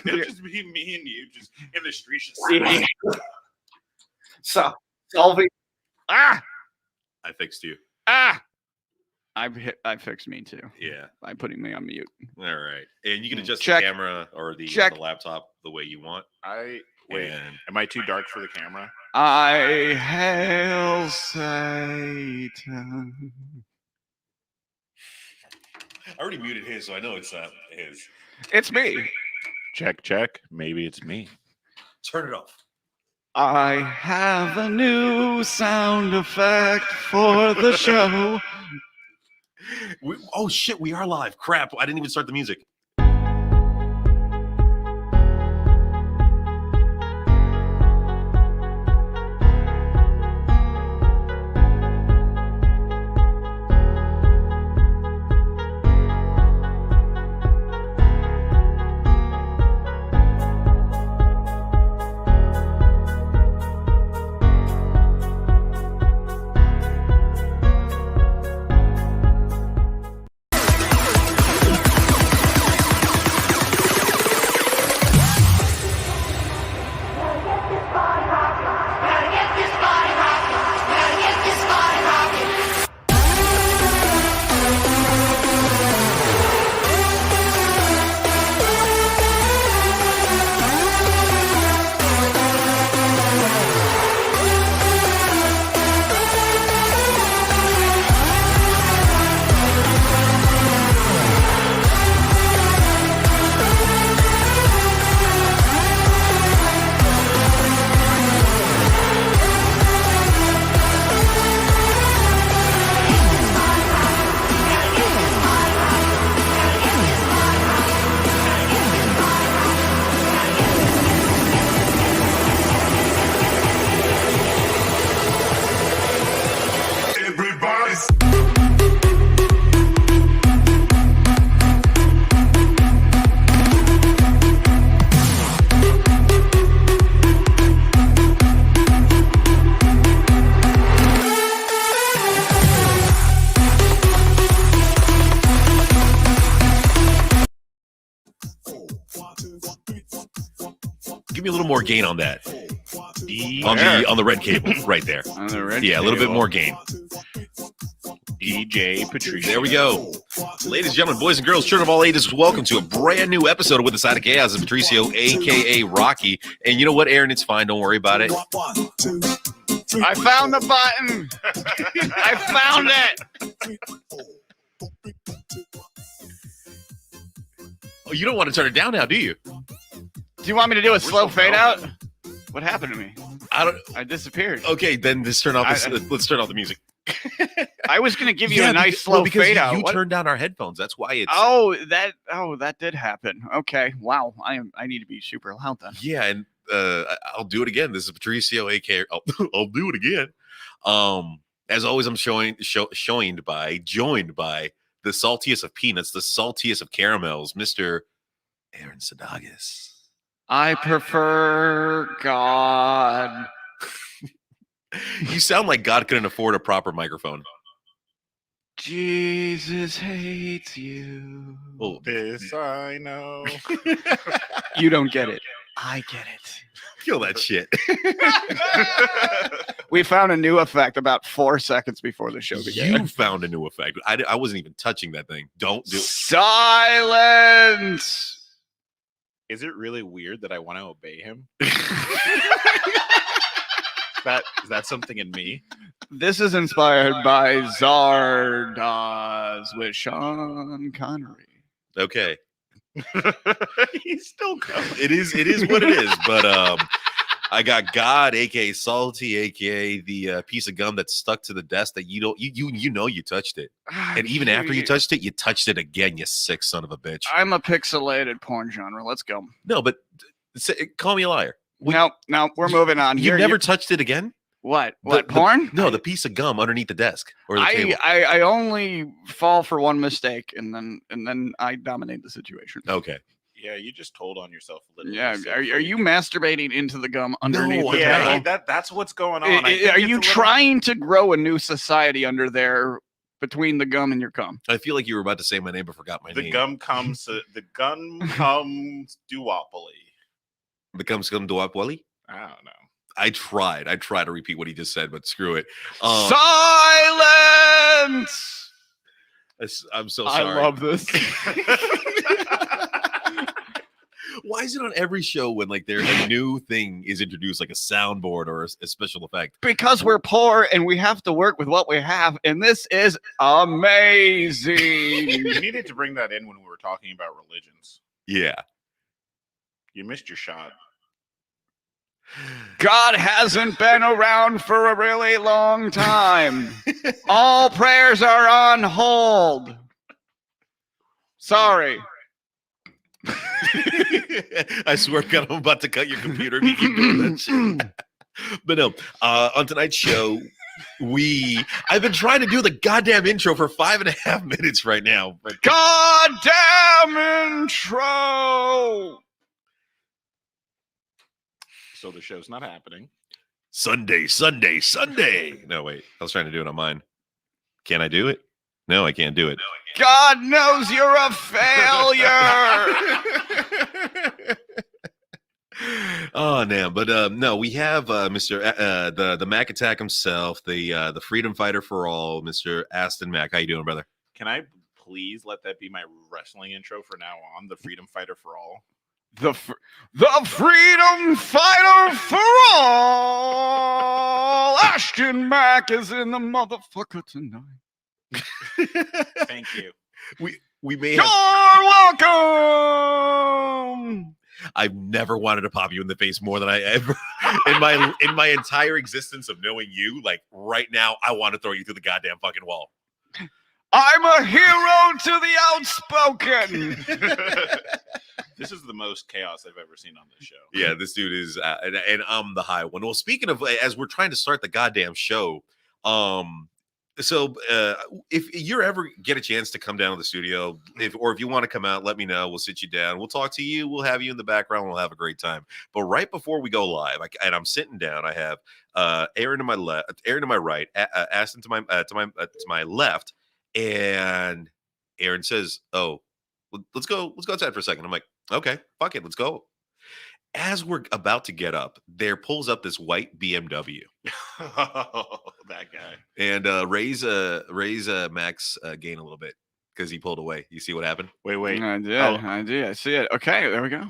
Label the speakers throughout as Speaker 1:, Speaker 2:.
Speaker 1: It'll just be me and you just in the streets. Just
Speaker 2: So, solving.
Speaker 3: I fixed you.
Speaker 4: I fixed me too.
Speaker 3: Yeah.
Speaker 4: By putting me on mute.
Speaker 3: All right. And you can adjust
Speaker 4: Check.
Speaker 3: the camera or the laptop the way you want.
Speaker 1: Wait. Am I too dark for the camera?
Speaker 4: I hail Satan.
Speaker 3: I already muted his, so I know it's his.
Speaker 4: It's me.
Speaker 1: Check. Maybe it's me.
Speaker 3: Turn it off.
Speaker 4: I have a new sound effect for the show.
Speaker 3: Oh shit, we are live. Crap, I didn't even start the music. Give me a little more gain on that. On the red cable right there.
Speaker 4: On the red
Speaker 3: a little bit more gain.
Speaker 1: DJ Patricia.
Speaker 3: There we go. Ladies and gentlemen, boys and girls, children of all ages, welcome to a brand new episode of With the Side of Chaos. It's Patricio, a.k.a. Rocky. And you know what, Aaron? It's fine. Don't worry about it.
Speaker 4: I found the button. I found it.
Speaker 3: Oh, you don't want to turn it down now, do you?
Speaker 4: Do you want me to do a slow fade out? What happened to me?
Speaker 3: I
Speaker 4: disappeared.
Speaker 3: Okay, then let's turn off let's turn off the music.
Speaker 4: I was going to give you a nice slow fade out.
Speaker 3: You turned down our headphones. That's why it's.
Speaker 4: That did happen. Okay. Wow. I need to be super loud then.
Speaker 3: Yeah, and I'll do it again. This is Patricio, aka. I'll do it again. As always, I'm joined by the saltiest of peanuts, the saltiest of caramels, Mr. Aaron Sadagas.
Speaker 4: I prefer God.
Speaker 3: You sound like God couldn't afford a proper microphone.
Speaker 4: Jesus hates you.
Speaker 3: Oh,
Speaker 1: this I know.
Speaker 4: You don't get it. I get it.
Speaker 3: Kill that shit.
Speaker 4: We found a new effect about 4 seconds before the show began.
Speaker 3: You found a new effect. I wasn't even touching that thing. Don't do it.
Speaker 4: Silence.
Speaker 1: Is it really weird that I want to obey him? Is that something in me?
Speaker 4: This is inspired by Zardoz with Sean Connery.
Speaker 3: Okay.
Speaker 1: He's still coming.
Speaker 3: It is what it is. But I got God, aka Salty, aka the piece of gum that's stuck to the desk that you touched it. And even after you touched it again, you sick son of a bitch.
Speaker 4: I'm a pixelated porn genre. Let's go.
Speaker 3: No, but call me a liar.
Speaker 4: No, we're moving on.
Speaker 3: You never touched it again?
Speaker 4: What? Porn?
Speaker 3: No, the piece of gum underneath the desk or the table.
Speaker 4: I only fall for one mistake and then I dominate the situation.
Speaker 3: Okay.
Speaker 1: Yeah, you just told on yourself a little.
Speaker 4: Yeah, are you masturbating into the gum underneath the
Speaker 1: table?
Speaker 4: Yeah,
Speaker 1: that's what's going on.
Speaker 4: Are you trying to grow a new society under there between the gum and your cum.
Speaker 3: I feel like you were about to say my name, but forgot my
Speaker 1: The
Speaker 3: name.
Speaker 1: gun comes duopoly.
Speaker 3: The gum scum duopoly.
Speaker 1: I don't know.
Speaker 3: I tried to repeat what he just said, but screw it.
Speaker 4: Silence!
Speaker 3: I'm so sorry.
Speaker 4: I love this.
Speaker 3: Why is it on every show when like there a new thing is introduced, like a soundboard or a special effect?
Speaker 4: Because we're poor and we have to work with what we have, and this is amazing.
Speaker 1: You needed to bring that in when we were talking about religions.
Speaker 3: Yeah.
Speaker 1: You missed your shot.
Speaker 4: God hasn't been around for a really long time. All prayers are on hold. Sorry.
Speaker 3: I swear to God, I'm about to cut your computer if you keep doing that shit. But no, on tonight's show, I've been trying to do the goddamn intro for 5.5 minutes right now. But
Speaker 4: Goddamn intro!
Speaker 1: So the show's not happening.
Speaker 3: Sunday. No, wait. I was trying to do it on mine. Can I do it? No, I can't do it.
Speaker 4: God knows you're a failure!
Speaker 3: Oh, man. But no, we have Mr. The Mac Attack himself, the freedom fighter for all, Mr. Aston Mack. How you doing, brother?
Speaker 1: Can I please let that be my wrestling intro for now on? The freedom fighter for all.
Speaker 4: The freedom fighter for all! Aston Mack is in the motherfucker tonight.
Speaker 1: Thank you.
Speaker 3: We may
Speaker 4: You're
Speaker 3: have.
Speaker 4: welcome!
Speaker 3: I've never wanted to pop you in the face more than I ever in my entire existence of knowing you. Like right now, I want to throw you through the goddamn fucking wall.
Speaker 4: I'm a hero to the outspoken.
Speaker 1: This is the most chaos I've ever seen on this show.
Speaker 3: Yeah, this dude is, and I'm the high one. Well, speaking of, as we're trying to start the goddamn show, so if you ever get a chance to come down to the studio, if you want to come out, let me know. We'll sit you down. We'll talk to you. We'll have you in the background. We'll have a great time. But right before we go live, and I'm sitting down, I have Aaron to my left, Aaron to my right, Aston to my left, and Aaron says, "Oh, let's go outside for a second." I'm like, "Okay, fuck it, let's go." As we're about to get up, there pulls up this white BMW.
Speaker 1: Oh, that guy.
Speaker 3: And raise Max gain a little bit because he pulled away. You see what happened?
Speaker 1: Wait.
Speaker 4: I did.
Speaker 1: Oh.
Speaker 4: I see it. Okay, there we go.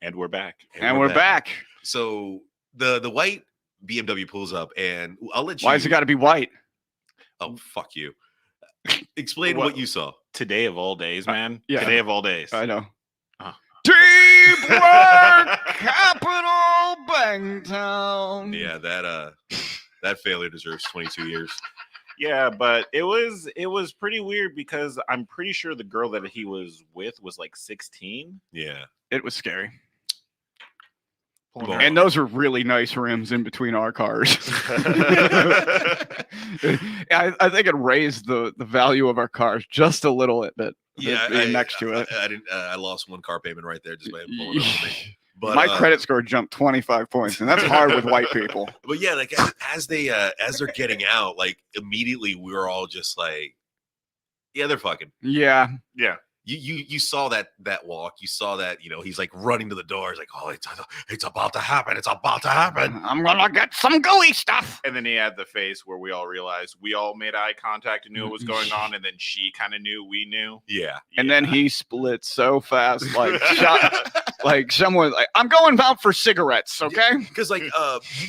Speaker 1: And we're back.
Speaker 4: And we're back.
Speaker 3: So the white BMW pulls up, and I'll let you.
Speaker 4: Why has it got to be white?
Speaker 3: Oh, fuck you. Explain what you saw.
Speaker 1: Today of all days, man.
Speaker 4: yeah.
Speaker 1: Today of all days.
Speaker 4: I know.
Speaker 3: Deep
Speaker 4: work, capital Bangtown.
Speaker 3: Yeah, that failure deserves 22 years.
Speaker 1: Yeah, but it was pretty weird because I'm pretty sure the girl that he was with was like 16.
Speaker 3: Yeah,
Speaker 4: it was scary.
Speaker 3: Well,
Speaker 4: and those are really nice rims in between our cars. I think it raised the value of our cars just a little bit.
Speaker 3: Yeah,
Speaker 4: next to it.
Speaker 3: I didn't. I lost one car payment right there just by pulling up with me. But
Speaker 4: my credit score jumped 25 points, and that's hard with white people.
Speaker 3: But yeah, like as they're getting out, like immediately we were all just like, yeah, they're fucking.
Speaker 4: Yeah.
Speaker 3: You saw that walk. You saw that, he's like running to the door. He's like, oh, it's about to happen. It's about to happen.
Speaker 4: I'm gonna get some gooey stuff.
Speaker 1: And then he had the face where we all realized we all made eye contact and knew what was going on, and then she kind of knew we knew.
Speaker 3: Yeah.
Speaker 4: And then he split so fast, like someone like, I'm going out for cigarettes, okay?
Speaker 3: Because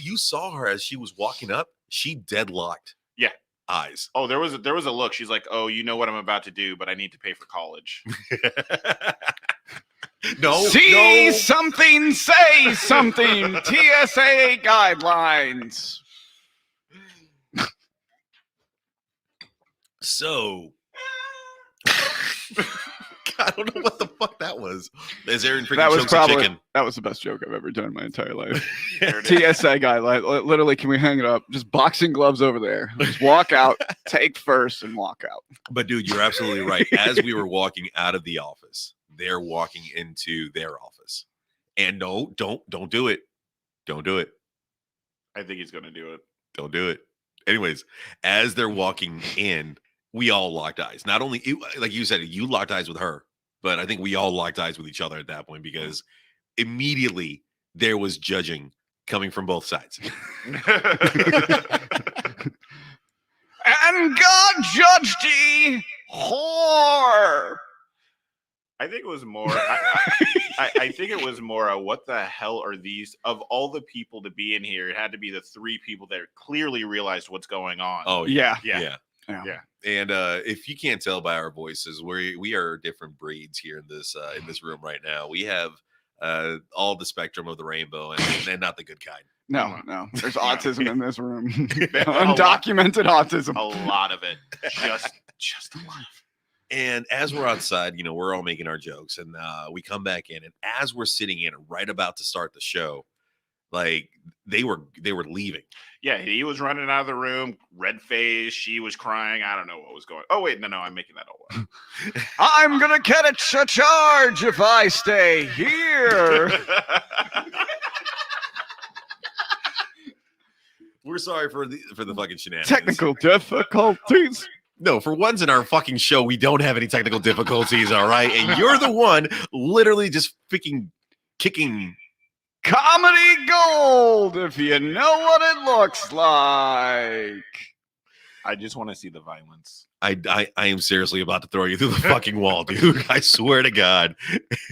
Speaker 3: you saw her as she was walking up. She deadlocked.
Speaker 1: Yeah.
Speaker 3: Eyes.
Speaker 1: Oh, there was a look. She's like, "Oh, you know what I'm about to do, but I need to pay for college."
Speaker 4: See something, say something. TSA guidelines.
Speaker 3: So, I don't know what the fuck that was. As Aaron freaking chokes a chicken.
Speaker 4: That was the best joke I've ever done in my entire life. TSA guy, literally, can we hang it up? Just boxing gloves over there. Just walk out, take first, and walk out.
Speaker 3: But dude, you're absolutely right. As we were walking out of the office, they're walking into their office, and no, don't do it. Don't do it.
Speaker 1: I think he's gonna do it.
Speaker 3: Don't do it. Anyways, as they're walking in, we all locked eyes. Not only, like you said, you locked eyes with her, but I think we all locked eyes with each other at that point because immediately there was judging coming from both sides.
Speaker 4: And God judged thee, whore.
Speaker 1: I think it was more. I think it was more. What the hell are these? Of all the people to be in here, it had to be the three people that clearly realized what's going on.
Speaker 3: Oh
Speaker 4: Yeah.
Speaker 1: yeah.
Speaker 3: And if you can't tell by our voices, we are different breeds here in this room right now. We have all the spectrum of the rainbow, and not the good kind.
Speaker 4: No. There's autism in this room. Undocumented autism.
Speaker 1: A lot of it. Just a lot.
Speaker 3: And as we're outside, we're all making our jokes, and we come back in, and as we're sitting in, right about to start the show, like they were leaving.
Speaker 1: Yeah, he was running out of the room, red face. She was crying. I don't know what was going. Oh wait, no, I'm making that all up.
Speaker 4: I'm gonna catch a charge if I stay here.
Speaker 3: We're sorry for the fucking shenanigans.
Speaker 4: Technical difficulties.
Speaker 3: No, for once in our fucking show, we don't have any technical difficulties, all right? And you're the one literally just freaking kicking.
Speaker 4: Comedy gold, if you know what it looks like.
Speaker 1: I just want to see the violence.
Speaker 3: I am seriously about to throw you through the fucking wall, dude. I swear to God.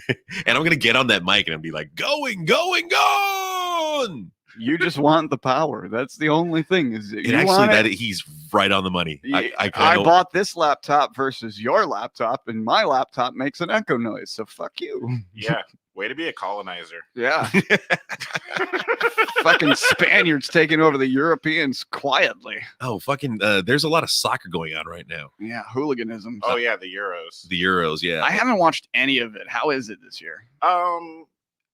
Speaker 3: And I'm going to get on that mic and be like, going.
Speaker 4: You just want the power. That's the only thing.
Speaker 3: He's right on the money.
Speaker 4: I bought this laptop versus your laptop, and my laptop makes an echo noise. So fuck you.
Speaker 1: Yeah, way to be a colonizer.
Speaker 4: Yeah. Fucking Spaniards taking over the Europeans quietly.
Speaker 3: Oh, fucking! There's a lot of soccer going on right now.
Speaker 4: Yeah, hooliganism.
Speaker 1: Oh yeah, the Euros.
Speaker 3: The Euros, yeah.
Speaker 4: I haven't watched any of it. How is it this year?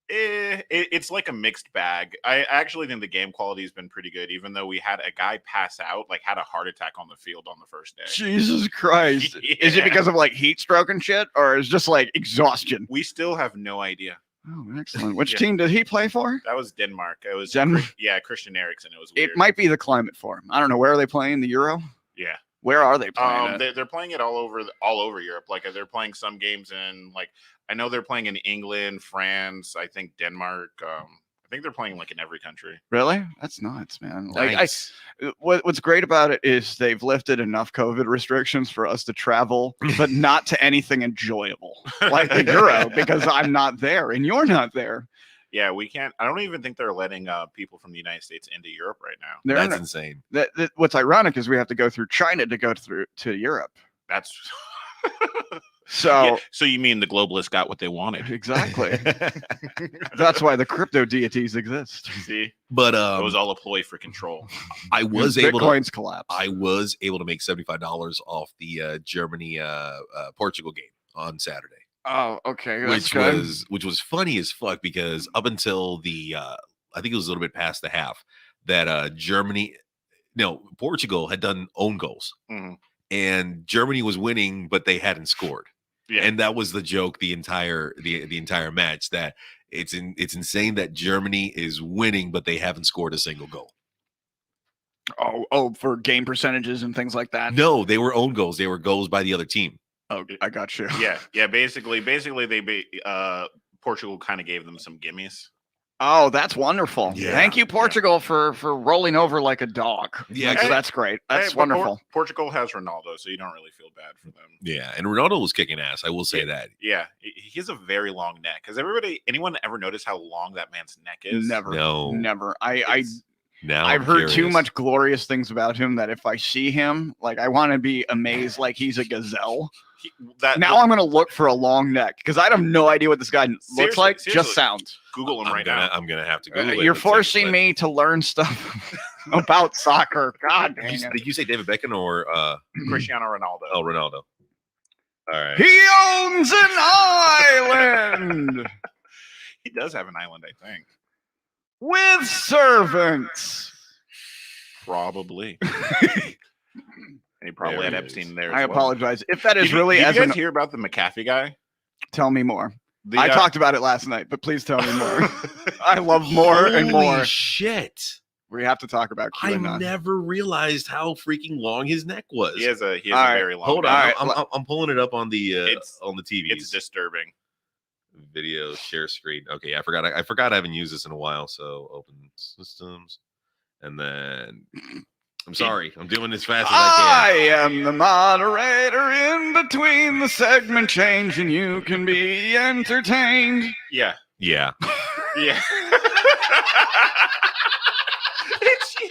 Speaker 1: It's like a mixed bag. I actually think the game quality has been pretty good, even though we had a guy pass out, like had a heart attack on the field on the first day.
Speaker 4: Jesus Christ. Yeah. Is it because of like heat stroke and shit, or is just like exhaustion?
Speaker 1: We still have no idea.
Speaker 4: Oh, excellent. Which team did he play for?
Speaker 1: That was Denmark. It was
Speaker 4: Denmark.
Speaker 1: Christian Eriksen. It was weird.
Speaker 4: It might be the climate for him. I don't know. Where are they playing? The Euro?
Speaker 1: Yeah.
Speaker 4: Where are they playing?
Speaker 1: They're playing it all over Europe. Like they're playing some games in I know they're playing in England, France, I think Denmark. I think they're playing like in every country.
Speaker 4: Really? That's nuts, man.
Speaker 3: Nice.
Speaker 4: What's great about it is they've lifted enough COVID restrictions for us to travel, but not to anything enjoyable like the Euro, because I'm not there and you're not there.
Speaker 1: Yeah, we can't. I don't even think they're letting people from the United States into Europe right now.
Speaker 3: That's insane.
Speaker 4: What's ironic is we have to go through China to go through to Europe.
Speaker 1: That's
Speaker 4: so
Speaker 1: you mean the globalists got what they wanted?
Speaker 4: Exactly. That's why the crypto deities exist.
Speaker 1: See,
Speaker 3: but
Speaker 1: it was all a ploy for control.
Speaker 3: I was able
Speaker 4: Bitcoin's collapse.
Speaker 3: I was able to make $75 off the Germany Portugal game on Saturday.
Speaker 4: Oh, okay.
Speaker 3: Which was funny as fuck, because up until I think it was a little bit past the half, that Portugal had done own goals, and Germany was winning, but they hadn't scored. Yeah. And that was the joke the entire match, that it's insane that Germany is winning, but they haven't scored a single goal.
Speaker 4: Oh, for game percentages and things like that.
Speaker 3: No, they were own goals. They were goals by the other team.
Speaker 4: Oh, I got you.
Speaker 1: Yeah. Basically, they Portugal kind of gave them some gimmies.
Speaker 4: Oh, that's wonderful.
Speaker 3: Yeah.
Speaker 4: Thank you, Portugal, for rolling over like a dog.
Speaker 3: Yeah,
Speaker 4: that's great. That's wonderful.
Speaker 1: Portugal has Ronaldo, so you don't really feel bad for them.
Speaker 3: Yeah, and Ronaldo was kicking ass. I will say that.
Speaker 1: Yeah, he has a very long neck. Has anyone ever noticed how long that man's neck is?
Speaker 4: Never.
Speaker 3: No.
Speaker 4: Never.
Speaker 3: Now
Speaker 4: I've heard too much glorious things about him that if I see him, like I want to be amazed like he's a gazelle. I'm going to look for a long neck, because I have no idea what this guy looks like.
Speaker 1: Seriously.
Speaker 4: Just sounds.
Speaker 1: Google him now.
Speaker 3: I'm going to have to Google it.
Speaker 4: You're forcing me to learn stuff about soccer. God dang it.
Speaker 3: Did you say David Beckham or
Speaker 1: Cristiano Ronaldo?
Speaker 3: Oh, Ronaldo. All right.
Speaker 4: He owns an island.
Speaker 1: He does have an island, I think.
Speaker 4: With servants.
Speaker 1: Probably. He probably had Epstein there.
Speaker 4: I apologize. If that is really
Speaker 1: did you guys hear about the McAfee guy?
Speaker 4: Tell me more. I talked about it last night, but please tell me more. I love more and more.
Speaker 3: Shit.
Speaker 4: We have to talk about
Speaker 3: I
Speaker 4: QAnon.
Speaker 3: never realized how freaking long his neck was.
Speaker 1: He has a
Speaker 4: All right,
Speaker 1: very long.
Speaker 3: Hold on,
Speaker 1: neck.
Speaker 3: I'm pulling it up on the
Speaker 1: It's
Speaker 3: TV.
Speaker 1: It's disturbing.
Speaker 3: Video share screen. Okay, I forgot I haven't used this in a while. So open systems, and then I'm sorry, I'm doing as fast as I can.
Speaker 4: am the moderator in between the segment change, and you can be entertained.
Speaker 1: Yeah.
Speaker 3: Yeah.
Speaker 1: Yeah.
Speaker 3: It's you.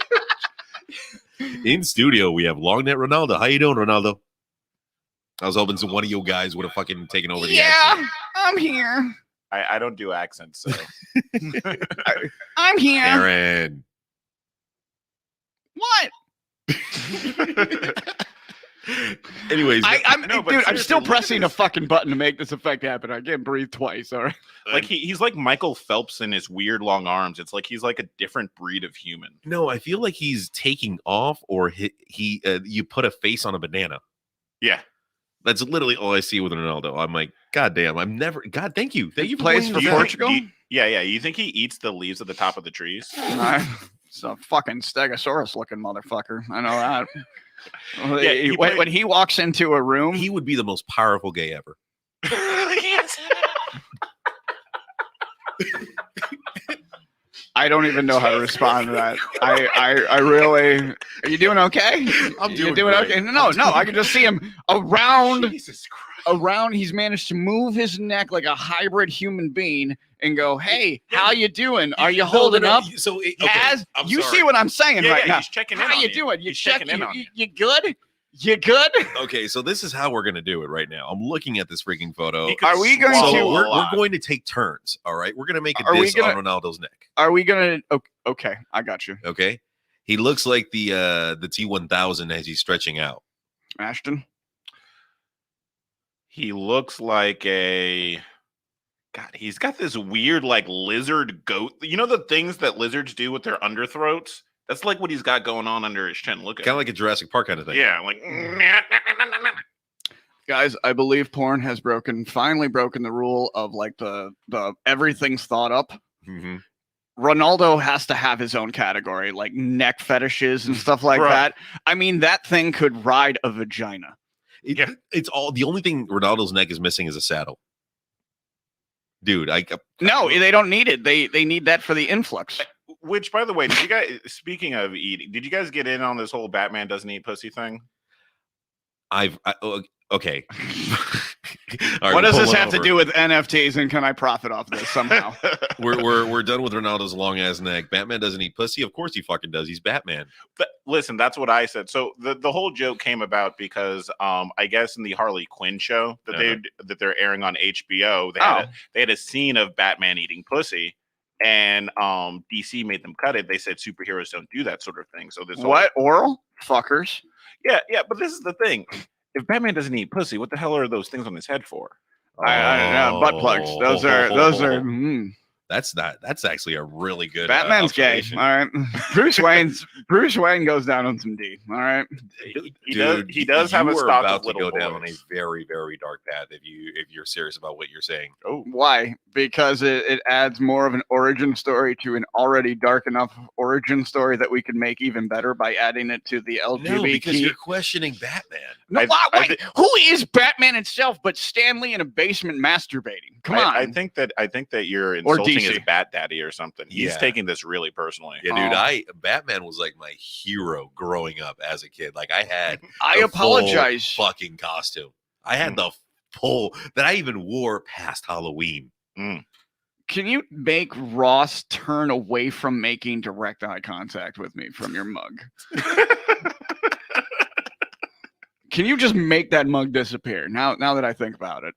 Speaker 3: In studio, we have Longnet Ronaldo. How you doing, Ronaldo? I was hoping one of you guys would have fucking taken over the accent.
Speaker 4: I'm here.
Speaker 1: I don't do accents, so
Speaker 4: I'm here.
Speaker 3: Aaron.
Speaker 4: What?
Speaker 3: Anyways,
Speaker 4: I'm still pressing a fucking button to make this effect happen. I can't breathe twice. All right.
Speaker 1: like he's like Michael Phelps in his weird long arms. It's like he's like a different breed of human.
Speaker 3: no, I feel like he's taking off, or you put a face on a banana.
Speaker 1: Yeah.
Speaker 3: That's literally all I see with Ronaldo. I'm like, God damn, I'm never. God, thank you. Thank you for
Speaker 4: Plays
Speaker 3: playing
Speaker 4: for
Speaker 3: the
Speaker 4: Portugal?
Speaker 1: Yeah. You think he eats the leaves at the top of the trees?
Speaker 4: It's a fucking stegosaurus looking motherfucker. I know that.
Speaker 1: Yeah,
Speaker 4: When he walks into a room,
Speaker 3: He would be the most powerful gay ever.
Speaker 1: Yes.
Speaker 4: I don't even know how to respond to that. I really. Are you doing okay?
Speaker 3: I'm
Speaker 4: You
Speaker 3: doing great.
Speaker 4: okay? No. I can just see him around.
Speaker 1: Jesus Christ.
Speaker 4: He's managed to move his neck like a hybrid human being and go, "Hey, how you doing? Are you holding up?"
Speaker 3: So
Speaker 4: I'm you see what I'm saying right now?
Speaker 1: He's checking in.
Speaker 4: How
Speaker 1: on
Speaker 4: you doing? You
Speaker 1: He's checking
Speaker 4: check?
Speaker 1: in on
Speaker 4: You good? You good?
Speaker 3: Okay, so this is how we're gonna do it right now. I'm looking at this freaking photo.
Speaker 1: He could
Speaker 4: Are we going
Speaker 3: So
Speaker 4: to-
Speaker 3: we're going to take turns. All right, we're gonna make a
Speaker 4: Are we
Speaker 3: diss
Speaker 4: gonna-
Speaker 3: on Ronaldo's neck.
Speaker 4: Are we gonna? Okay, I got you,
Speaker 3: Okay, he looks like the T1000 as he's stretching out.
Speaker 4: Ashton.
Speaker 1: He looks like a God. He's got this weird like lizard goat. You know the things that lizards do with their underthroats? That's like what he's got going on under his chin. Look at
Speaker 3: Kind of like a Jurassic Park kind of thing.
Speaker 1: yeah, like
Speaker 4: Guys, I believe porn has finally broken the rule of like the everything's thought up.
Speaker 3: Mhm.
Speaker 4: Ronaldo has to have his own category, like neck fetishes and stuff like
Speaker 1: Right.
Speaker 4: that. I mean, that thing could ride a vagina.
Speaker 1: Yeah.
Speaker 3: It's all the only thing Ronaldo's neck is missing is a saddle. Dude,
Speaker 4: No, they don't need it. They need that for the influx.
Speaker 1: Which, by the way, did you guys? Speaking of eating, did you guys get in on this whole Batman doesn't eat pussy thing?
Speaker 3: Okay.
Speaker 4: What does this have to do with NFTs, and can I profit off this somehow?
Speaker 3: We're done with Ronaldo's long ass neck. Batman doesn't eat pussy. Of course he fucking does. He's Batman.
Speaker 1: But listen, that's what I said. So the whole joke came about because I guess in the Harley Quinn show that they're airing on HBO, they had a scene of Batman eating pussy, and DC made them cut it. They said superheroes don't do that sort of thing. So this
Speaker 4: What oral fuckers?
Speaker 1: Yeah, but this is the thing. If Batman doesn't eat pussy, what the hell are those things on his head for?
Speaker 4: I don't know. Butt plugs. Those are.
Speaker 3: That's actually a really good.
Speaker 4: Batman's gay.
Speaker 3: observation.
Speaker 4: All right. Bruce Wayne goes down on some D. All right.
Speaker 1: He does have a
Speaker 3: you are
Speaker 1: stock
Speaker 3: about
Speaker 1: of
Speaker 3: to
Speaker 1: little
Speaker 3: go down a
Speaker 1: boys.
Speaker 3: very, very dark path if you're serious about what you're saying.
Speaker 1: Oh,
Speaker 4: Why? Because it adds more of an origin story to an already dark enough origin story that we can make even better by adding it to the LGBT.
Speaker 3: No, because you're questioning Batman.
Speaker 4: No,
Speaker 1: I
Speaker 4: who is Batman itself but Stanley in a basement masturbating? Come on.
Speaker 1: I think that you're insulting his
Speaker 4: DC.
Speaker 1: Bat Daddy or something. He's
Speaker 3: Yeah.
Speaker 1: taking this really personally.
Speaker 3: Yeah, dude. Batman was like my hero growing up as a kid. Like I had
Speaker 4: I
Speaker 3: the full
Speaker 4: apologize.
Speaker 3: fucking costume. I had the full that I even wore past Halloween.
Speaker 4: Can you make Ross turn away from making direct eye contact with me from your mug? Can you just make that mug disappear? Now that I think about it.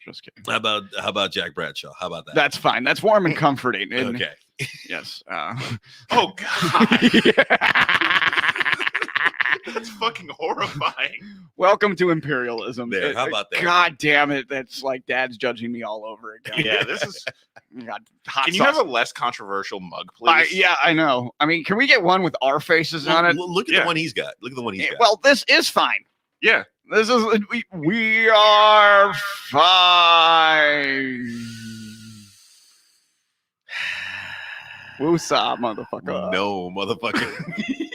Speaker 4: Just kidding.
Speaker 3: How about Jack Bradshaw? How about that?
Speaker 4: That's fine. That's warm and comforting. And
Speaker 3: okay.
Speaker 4: Yes.
Speaker 1: Oh God, that's fucking horrifying.
Speaker 4: Welcome to imperialism.
Speaker 3: There, how about that?
Speaker 4: God damn it. That's like Dad's judging me all over again.
Speaker 1: Yeah, this is.
Speaker 4: God, hot
Speaker 1: Can you
Speaker 4: sauce.
Speaker 1: have a less controversial mug, please?
Speaker 4: Yeah, I know. I mean, can we get one with our faces on it?
Speaker 3: Look at the one he's got. Look at the one he's got.
Speaker 4: Well, this is fine.
Speaker 1: Yeah.
Speaker 4: This is we are fine. Woosah, motherfucker.
Speaker 3: No, motherfucker.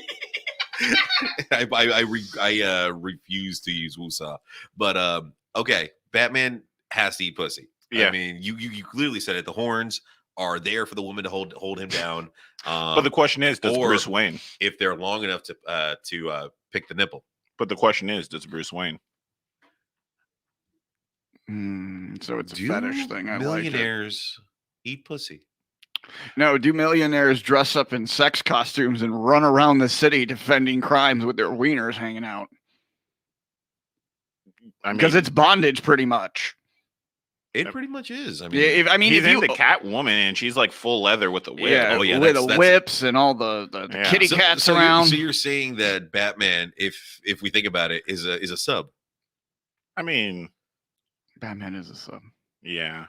Speaker 3: I refuse to use woosah. But okay, Batman has to eat pussy.
Speaker 1: Yeah.
Speaker 3: I mean, you clearly said it. The horns are there for the woman to hold him down.
Speaker 1: But the question is, does Bruce Wayne,
Speaker 3: if they're long enough to pick the nipple?
Speaker 1: But the question is, does Bruce Wayne?
Speaker 4: So it's a fetish thing. I
Speaker 3: millionaires eat pussy.
Speaker 4: No, do millionaires dress up in sex costumes and run around the city defending crimes with their wieners hanging out? Because it's bondage, pretty much.
Speaker 3: It pretty much is. I mean,
Speaker 1: he's into Catwoman, and she's like full leather with the whip.
Speaker 4: Yeah, with the whips and all the kitty cats around.
Speaker 3: So you're saying that Batman, if we think about it, is a sub?
Speaker 1: I mean,
Speaker 4: Batman is a sub.
Speaker 1: Yeah.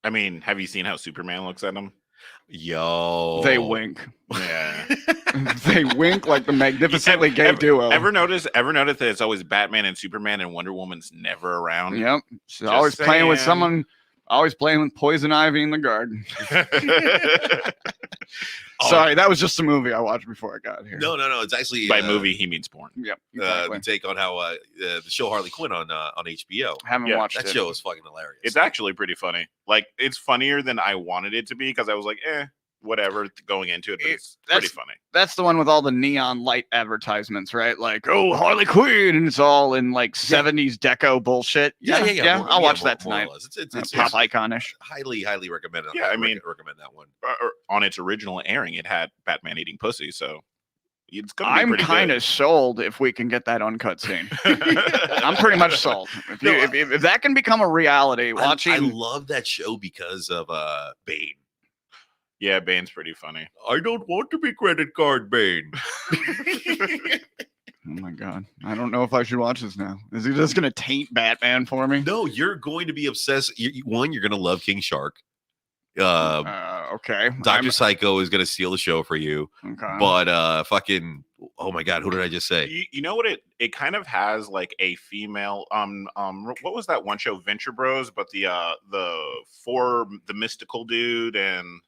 Speaker 1: I mean, have you seen how Superman looks at him?
Speaker 3: Yo,
Speaker 4: they wink.
Speaker 1: Yeah,
Speaker 4: they wink like the magnificently gay duo.
Speaker 1: Ever notice that it's always Batman and Superman, and Wonder Woman's never around?
Speaker 4: Yep, she's always playing with someone. Always playing with poison ivy in the garden. Sorry, that was just a movie I watched before I got here.
Speaker 3: No. It's actually
Speaker 1: by movie he means porn.
Speaker 4: Yep. Exactly.
Speaker 3: The take on how the show Harley Quinn on HBO.
Speaker 4: Haven't watched
Speaker 3: that show is fucking hilarious.
Speaker 1: It's actually pretty funny. Like, it's funnier than I wanted it to be because I was like, whatever going into it, but it's pretty funny.
Speaker 4: That's the one with all the neon light advertisements, right? Like, oh, Harley Quinn, and it's all in like 70s deco bullshit. Yeah. I'll watch that tonight. It's pop iconish.
Speaker 3: Highly recommend it.
Speaker 1: Yeah, I mean,
Speaker 3: recommend that one.
Speaker 1: On its original airing, it had Batman eating pussy, so it's gonna be
Speaker 4: I'm kind of sold if we can get that uncut scene. I'm pretty much sold. If that can become a reality, watching.
Speaker 3: I love that show because of Bane.
Speaker 1: Yeah, Bane's pretty funny.
Speaker 3: I don't want to be credit card Bane.
Speaker 4: Oh my god. I don't know if I should watch this now. Is he just going to taint Batman for me?
Speaker 3: No, you're going to be obsessed. One, you're going to love King Shark.
Speaker 4: Okay.
Speaker 3: Dr. Psycho is going to steal the show for you.
Speaker 4: Okay.
Speaker 3: But fucking, oh my god, who did I just say?
Speaker 1: You know what it kind of has like a female what was that one show, Venture Bros, but the mystical dude and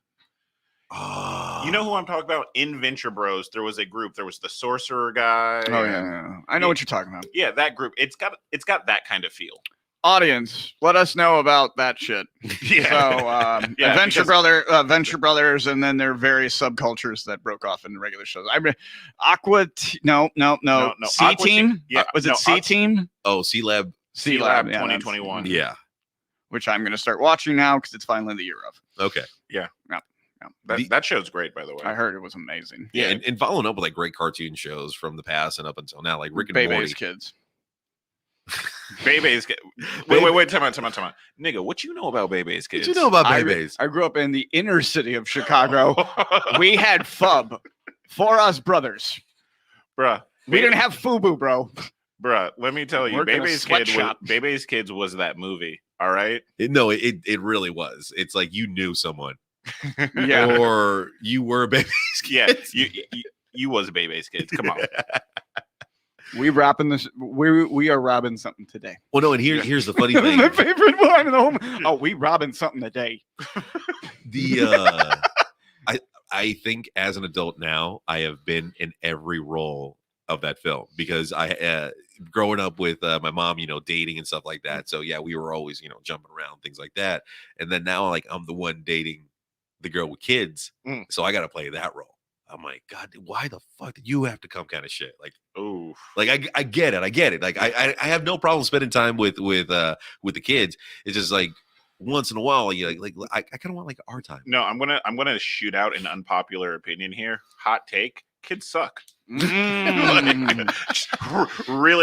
Speaker 1: you know who I'm talking about? In Venture Bros, there was a group. There was the sorcerer guy.
Speaker 4: Oh yeah. I know what you're talking about.
Speaker 1: Yeah, that group. It's got that kind of feel.
Speaker 4: Audience, let us know about that shit.
Speaker 1: Yeah.
Speaker 4: So Venture Brothers, and then there are various subcultures that broke off in regular shows. I mean, no. C Team.
Speaker 1: Yeah.
Speaker 4: Was it C Team?
Speaker 3: Oh, C Lab
Speaker 1: 2021.
Speaker 3: Yeah.
Speaker 4: Which I'm going to start watching now because it's finally the year of.
Speaker 3: Okay.
Speaker 1: Yeah. That show's great, by the way.
Speaker 4: I heard it was amazing.
Speaker 3: Yeah, and following up with like great cartoon shows from the past and up until now, like Rick and Morty.
Speaker 4: Kids.
Speaker 1: Bebe's Kids. Wait, time out. Nigga, what you know about Bebe's Kids?
Speaker 3: What you know about Bebe's?
Speaker 4: I grew up in the inner city of Chicago. We had FUB for us brothers.
Speaker 1: Bruh.
Speaker 4: We didn't have FUBU, bro.
Speaker 1: Bruh, let me tell you, Bebe's Kids was that movie. All right?
Speaker 3: It really was. It's like you knew someone.
Speaker 4: Yeah.
Speaker 3: Or you were Bebe's Kids.
Speaker 1: Yeah. You was Bebe's Kids. Come on.
Speaker 4: We are robbing something today.
Speaker 3: Well, no, and here's the funny thing.
Speaker 4: My favorite line in the home. Oh, we robbing something today.
Speaker 3: I think as an adult now, I have been in every role of that film because I growing up with my mom, dating and stuff like that. So yeah, we were always, jumping around, things like that. And then now like I'm the one dating the girl with kids. So I got to play that role. I'm like, God, why the fuck did you have to come kind of shit? Like,
Speaker 1: oh,
Speaker 3: like I get it. Like I have no problem spending time with the kids. It's just like once in a while, you like I kind of want like our time.
Speaker 1: No, I'm gonna shoot out an unpopular opinion here. Hot take: kids suck. Really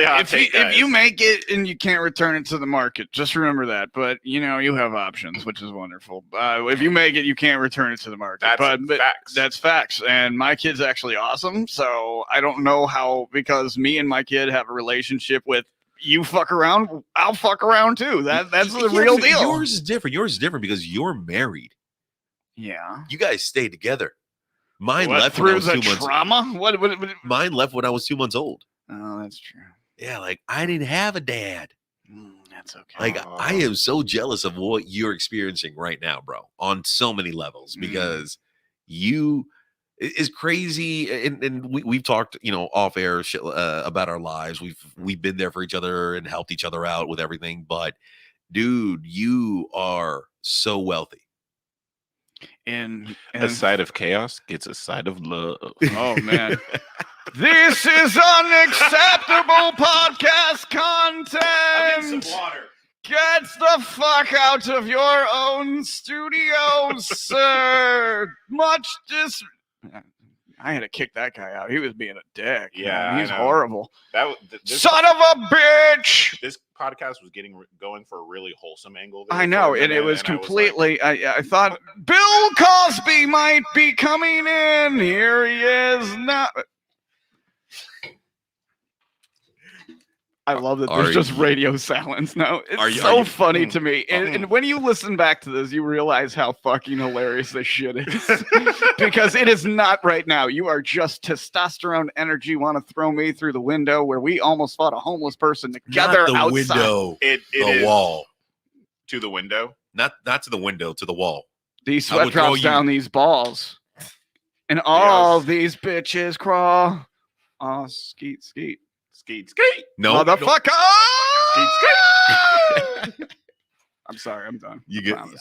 Speaker 1: hot take.
Speaker 4: If you make it and you can't return it to the market, just remember that. But you have options, which is wonderful. If you make it, you can't return it to the market. But
Speaker 1: facts.
Speaker 4: That's facts. And my kid's actually awesome. So I don't know how, because me and my kid have a relationship with you fuck around, I'll fuck around too. That's the real deal.
Speaker 3: Yours is different because you're married.
Speaker 4: Yeah.
Speaker 3: You guys stay together. Mine
Speaker 4: left
Speaker 3: through the
Speaker 4: trauma. What?
Speaker 3: Mine left when I was 2 months old.
Speaker 4: Oh, that's true.
Speaker 3: Yeah, like I didn't have a dad.
Speaker 4: That's okay.
Speaker 3: Like I am so jealous of what you're experiencing right now, bro, on so many levels because is crazy, and we've talked, off air shit, about our lives. We've been there for each other and helped each other out with everything. But dude, you are so wealthy.
Speaker 4: And
Speaker 1: a side of chaos gets a side of love.
Speaker 4: Oh man. This is unacceptable podcast content.
Speaker 1: I'm getting some water.
Speaker 4: Get the fuck out of your own studio, sir. I had to kick that guy out. He was being a dick.
Speaker 1: Yeah,
Speaker 4: man. He's horrible.
Speaker 1: Son
Speaker 4: of a bitch.
Speaker 1: This podcast was going for a really wholesome angle.
Speaker 4: I know, and it was completely. I thought Bill Cosby might be coming in. Here he is. Not. I love that there's just radio silence now. It's so funny to me. And when you listen back to this, you realize how fucking hilarious this shit is. Because it is not right now. You are just testosterone energy. Want to throw me through the window where we almost fought a homeless person together
Speaker 3: not the
Speaker 4: outside.
Speaker 3: Window.
Speaker 1: The
Speaker 3: wall.
Speaker 1: To the window?
Speaker 3: Not to the window, to the wall.
Speaker 4: These sweat drops down these balls. And all these bitches crawl. Oh, skeet, skeet.
Speaker 1: Skeet, skeet.
Speaker 3: No,
Speaker 4: motherfucker.
Speaker 1: Skeet, skeet.
Speaker 4: I'm sorry, I'm done.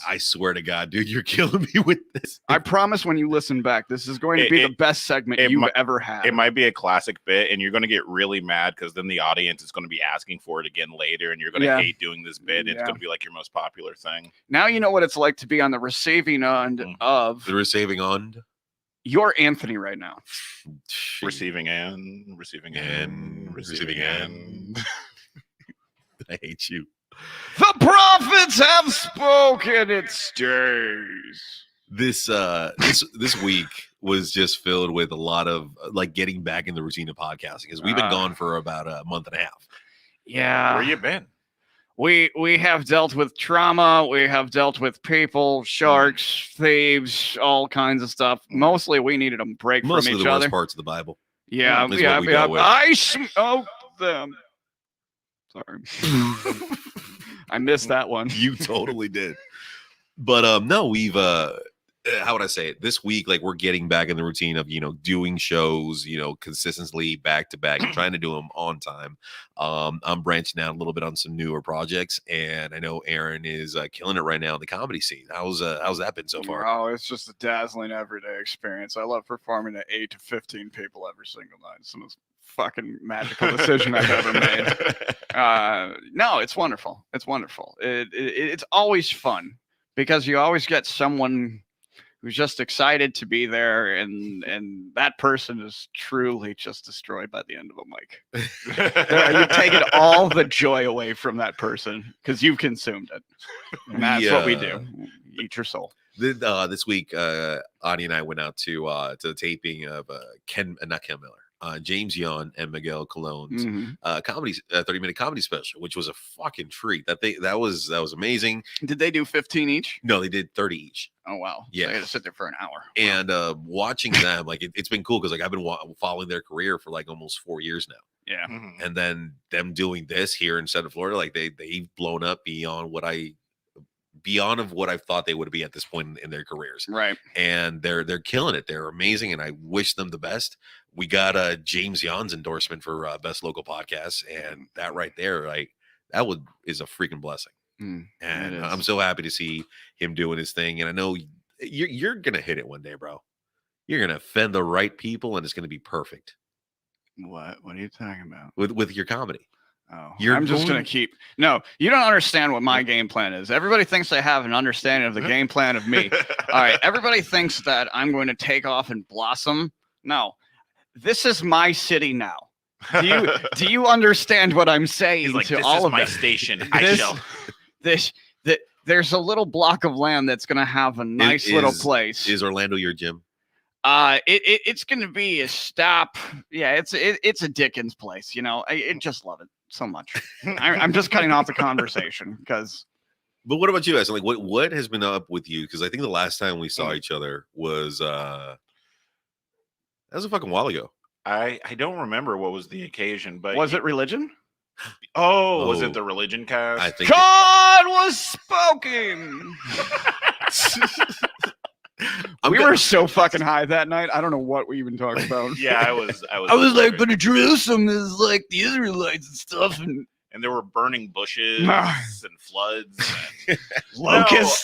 Speaker 3: I swear to God, dude, you're killing me with this.
Speaker 4: I promise when you listen back, this is going to be the best segment you've ever had.
Speaker 1: It might be a classic bit, and you're going to get really mad because then the audience is going to be asking for it again later, and you're going to hate doing this bit. It's going to be like your most popular thing.
Speaker 4: Now you know what it's like to be on the receiving end of...
Speaker 3: The receiving end?
Speaker 4: You're Anthony right now.
Speaker 1: Receiving end.
Speaker 3: I hate you.
Speaker 4: The prophets have spoken. It stirs.
Speaker 3: This week was just filled with a lot of like getting back in the routine of podcasting because we've been gone for about a month and a half.
Speaker 4: Yeah.
Speaker 1: Where you been?
Speaker 4: We have dealt with trauma. We have dealt with people, sharks, thieves, all kinds of stuff. Mostly we needed a break from each other.
Speaker 3: Mostly the worst parts of the Bible.
Speaker 4: Yeah. I smoked them. Sorry. I missed that one.
Speaker 3: You totally did. But no, we've how would I say it? This week, like we're getting back in the routine of, doing shows, consistently back to back and trying to do them on time. I'm branching out a little bit on some newer projects, and I know Aaron is killing it right now in the comedy scene. How's that been so far?
Speaker 4: Oh, it's just a dazzling everyday experience. I love performing to 8 to 15 people every single night. It's the most fucking magical decision I've ever made. No, it's wonderful. It's wonderful. It's always fun because you always get someone who's just excited to be there, and that person is truly just destroyed by the end of a mic. You've taken all the joy away from that person because you've consumed it. And that's what we do. Eat your soul.
Speaker 3: This week, Ani and I went out to the taping of not Ken Miller. James Young and Miguel Colon's 30-minute comedy special, which was a fucking treat. That was amazing.
Speaker 4: Did they do 15 each?
Speaker 3: No, they did 30 each.
Speaker 4: Oh wow!
Speaker 3: Yeah,
Speaker 4: so I had to sit there for an hour.
Speaker 3: And watching them, like it's been cool because like I've been following their career for like almost 4 years now.
Speaker 4: Yeah,
Speaker 3: and then them doing this here in Central Florida, like they've blown up beyond of what I thought they would be at this point in their careers.
Speaker 4: Right.
Speaker 3: And they're killing it. They're amazing. And I wish them the best. We got James Young's endorsement for best local podcast. And that right there, like is a freaking blessing. And I'm so happy to see him doing his thing. And I know you're going to hit it one day, bro. You're going to offend the right people and it's going to be perfect.
Speaker 4: What are you talking about?
Speaker 3: With your comedy.
Speaker 4: Oh, I'm just going to keep. No, you don't understand what my game plan is. Everybody thinks they have an understanding of the game plan of me. All right. Everybody thinks that I'm going to take off and blossom. No, this is my city now. Do you understand what I'm saying?
Speaker 1: Like,
Speaker 4: to
Speaker 1: this
Speaker 4: all
Speaker 1: is
Speaker 4: of
Speaker 1: my
Speaker 4: it?
Speaker 1: station.
Speaker 4: There's a little block of land that's going to have a nice little place.
Speaker 3: Is Orlando your gym?
Speaker 4: It's going to be a stop. Yeah, it's a Dickens place. I just love it so much. I'm just cutting off the conversation because.
Speaker 3: But what about you guys? Like, what has been up with you? Because I think the last time we saw each other was that was a fucking while ago.
Speaker 1: I don't remember what was the occasion, but
Speaker 4: was it religion?
Speaker 1: Oh, was it the religion cast?
Speaker 3: I think
Speaker 4: God was spoken. We were so fucking high that night. I don't know what we even talked about.
Speaker 1: Yeah, I was
Speaker 4: like, but Jerusalem is like the Israelites and stuff,
Speaker 1: and there were burning bushes and floods and
Speaker 4: locusts.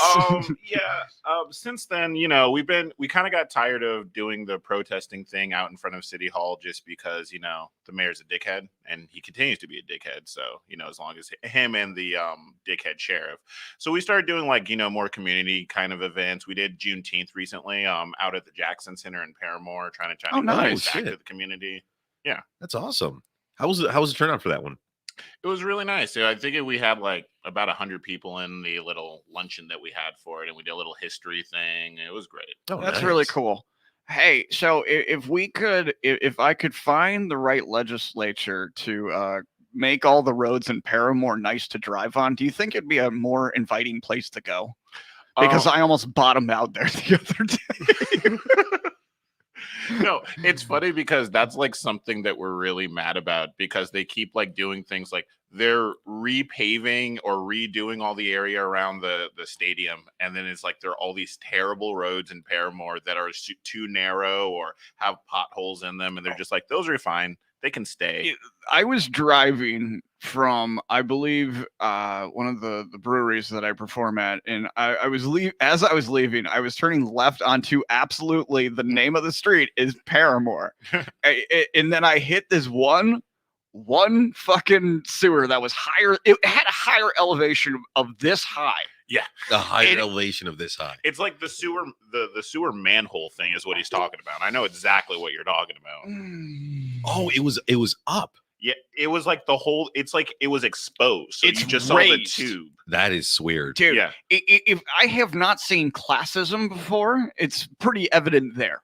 Speaker 1: Since then, we kind of got tired of doing the protesting thing out in front of City Hall just because, the mayor's a dickhead and he continues to be a dickhead. So, as long as him and the dickhead sheriff. So we started doing more community kind of events. We did Juneteenth recently out at the Jackson Center in Paramore, trying to
Speaker 3: nice.
Speaker 1: back to the community. Yeah.
Speaker 3: That's awesome. How was the turnout for that one?
Speaker 1: It was really nice. I think we had about 100 people in the little luncheon that we had for it, and we did a little history thing. It was great.
Speaker 4: Oh, that's really cool. Hey, so if I could find the right legislature to make all the roads in Paramore nice to drive on, do you think it'd be a more inviting place to go? Because I almost bottomed out there the other day.
Speaker 1: No, it's funny because that's something that we're really mad about because they keep doing things they're repaving or redoing all the area around the stadium. And then it's there are all these terrible roads in Paramore that are too narrow or have potholes in them. And they're just those are fine. They can stay.
Speaker 4: I was driving from, I believe, one of the breweries that I perform at, and as I was leaving, I was turning left onto absolutely the name of the street is Paramore, and then I hit this one fucking sewer that was higher. It had a higher elevation of this high.
Speaker 1: Yeah,
Speaker 3: the higher elevation of this high.
Speaker 1: It's like the sewer manhole thing is what he's talking about. I know exactly what you're talking about.
Speaker 3: Oh, it was up.
Speaker 1: Yeah, it was the whole. It's it was exposed. So
Speaker 4: it's
Speaker 1: you just
Speaker 4: raised.
Speaker 1: saw the tube.
Speaker 3: That is weird,
Speaker 4: dude.
Speaker 1: Yeah.
Speaker 4: If I have not seen classism before, it's pretty evident there.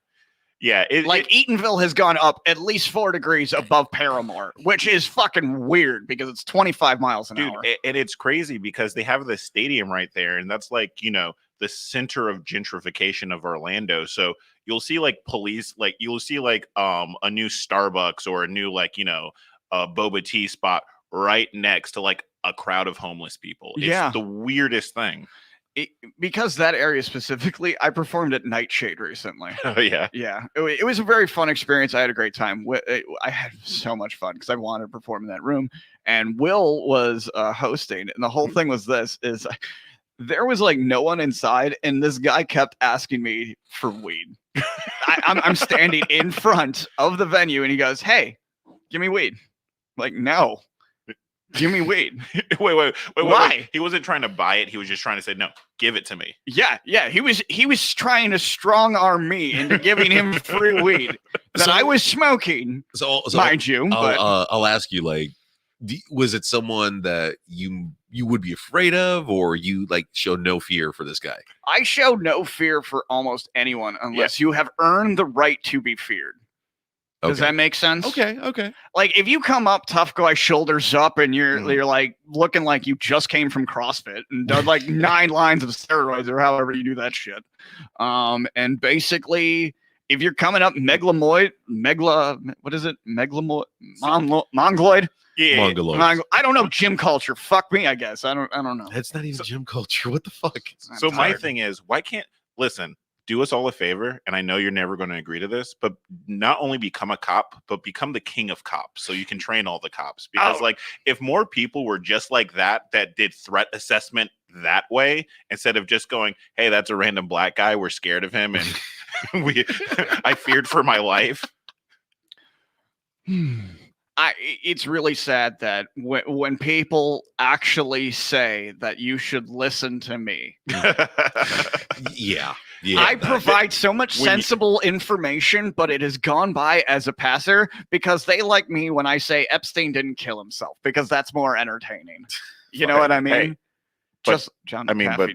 Speaker 1: Yeah,
Speaker 4: Eatonville has gone up at least 4 degrees above Paramore, which is fucking weird because it's 25 miles an hour.
Speaker 1: And it's crazy because they have the stadium right there, and that's the center of gentrification of Orlando. So you'll see police, you'll see a new Starbucks or a new a boba tea spot right next to a crowd of homeless people. It's the weirdest thing.
Speaker 4: Because that area specifically, I performed at Nightshade recently.
Speaker 1: Oh, yeah.
Speaker 4: Yeah. It was a very fun experience. I had a great time. I had so much fun because I wanted to perform in that room. And Will was hosting. And the whole thing was there was no one inside. And this guy kept asking me for weed. I'm standing in front of the venue. And he goes, "Hey, give me weed." No. Give me weed.
Speaker 1: Wait.
Speaker 4: Why?
Speaker 1: He wasn't trying to buy it. He was just trying to say, "No, give it to me."
Speaker 4: Yeah. He was trying to strong arm me into giving him free weed that I was smoking. So mind you,
Speaker 3: I'll ask you, was it someone that you would be afraid of, or you showed no fear for this guy?
Speaker 4: I showed no fear for almost anyone unless you have earned the right to be feared. Does that make sense?
Speaker 3: Okay.
Speaker 4: If you come up tough guy, shoulders up, and you're looking like you just came from CrossFit and done 9 lines of steroids or however you do that shit, and basically if you're coming up mongoloid?
Speaker 1: Yeah,
Speaker 4: I don't know gym culture. Fuck me, I guess. I don't know.
Speaker 3: It's not even gym culture. What the fuck?
Speaker 1: So my thing is, why can't listen? Do us all a favor, and I know you're never going to agree to this, but not only become a cop, but become the king of cops so you can train all the cops. Because if more people were just like that did threat assessment that way, instead of just going, "Hey, that's a random black guy. We're scared of him. And I feared for my life."
Speaker 4: It's really sad that when people actually say that you should listen to me.
Speaker 3: Yeah.
Speaker 4: I provide so much sensible information, but it has gone by as a passer because they like me when I say Epstein didn't kill himself because that's more entertaining. You know what I mean?
Speaker 1: But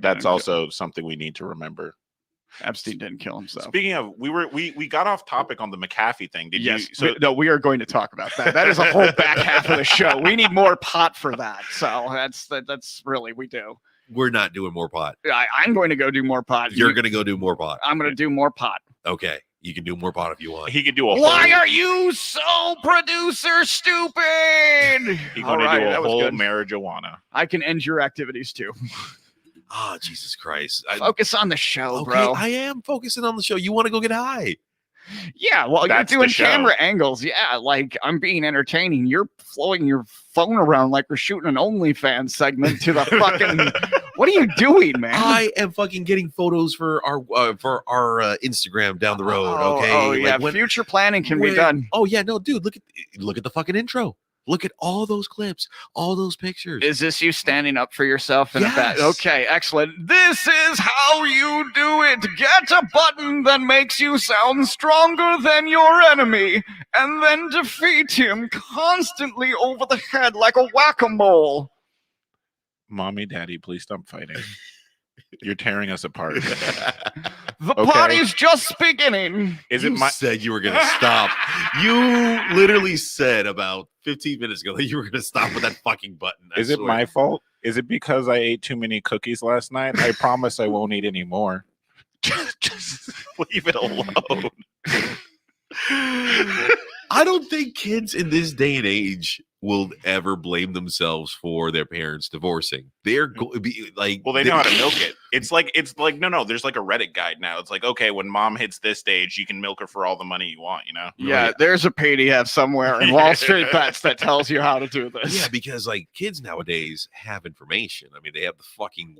Speaker 1: that's also something we need to remember.
Speaker 4: Epstein didn't kill himself.
Speaker 1: Speaking of, we got off topic on the McAfee thing.
Speaker 4: We are going to talk about that. That is a whole back half of the show. We need more pot for that. So that's really we do.
Speaker 3: We're not doing more pot.
Speaker 4: I'm going to go do more pot.
Speaker 3: You're going to go do more pot.
Speaker 4: I'm going to do more pot.
Speaker 3: Okay. You can do more pot if you want.
Speaker 1: He could do a
Speaker 4: Why are you so producer stupid?
Speaker 1: He's going to do a whole marijuana.
Speaker 4: I can end your activities too.
Speaker 3: Oh, Jesus Christ.
Speaker 4: Focus on the show,
Speaker 3: Okay,
Speaker 4: bro.
Speaker 3: I am focusing on the show. You want to go get high.
Speaker 4: Yeah, well,
Speaker 1: That's
Speaker 4: you're
Speaker 1: the
Speaker 4: doing
Speaker 1: show.
Speaker 4: camera angles. Yeah, like I'm being entertaining. You're flowing your phone around like we're shooting an OnlyFans segment to the fucking. What are you doing, man?
Speaker 3: I am fucking getting photos for our Instagram down the road. Okay.
Speaker 4: Oh yeah,
Speaker 3: Like
Speaker 4: future planning can be done.
Speaker 3: Oh yeah, no, dude. Look at the fucking intro. Look at all those clips, all those pictures.
Speaker 4: Is this you standing up for yourself in a bat?
Speaker 3: Yes.
Speaker 4: Okay, excellent. This is how you do it. Get a button that makes you sound stronger than your enemy, and then defeat him constantly over the head like a whack-a-mole.
Speaker 1: Mommy, Daddy, please stop fighting. You're tearing us apart.
Speaker 4: The
Speaker 1: Okay.
Speaker 4: party's just beginning.
Speaker 1: Is
Speaker 3: You
Speaker 1: it my?
Speaker 3: said you were gonna stop. You literally said about 15 minutes ago that you were gonna stop with that fucking button. I
Speaker 1: Is it
Speaker 3: swear.
Speaker 1: my fault? Is it because I ate too many cookies last night? I promise I won't eat any more. Just leave it alone.
Speaker 3: I don't think kids in this day and age will ever blame themselves for their parents divorcing. They're going to be like,
Speaker 1: Well, they know how to milk it. It's like no. There's like a Reddit guide now. It's like, okay, when mom hits this stage, you can milk her for all the money you want. You know?
Speaker 4: Yeah,
Speaker 3: Right.
Speaker 4: there's a PDF somewhere in Wall Street Bets that tells you how to do this.
Speaker 3: Yeah, because like kids nowadays have information. I mean, they have the fucking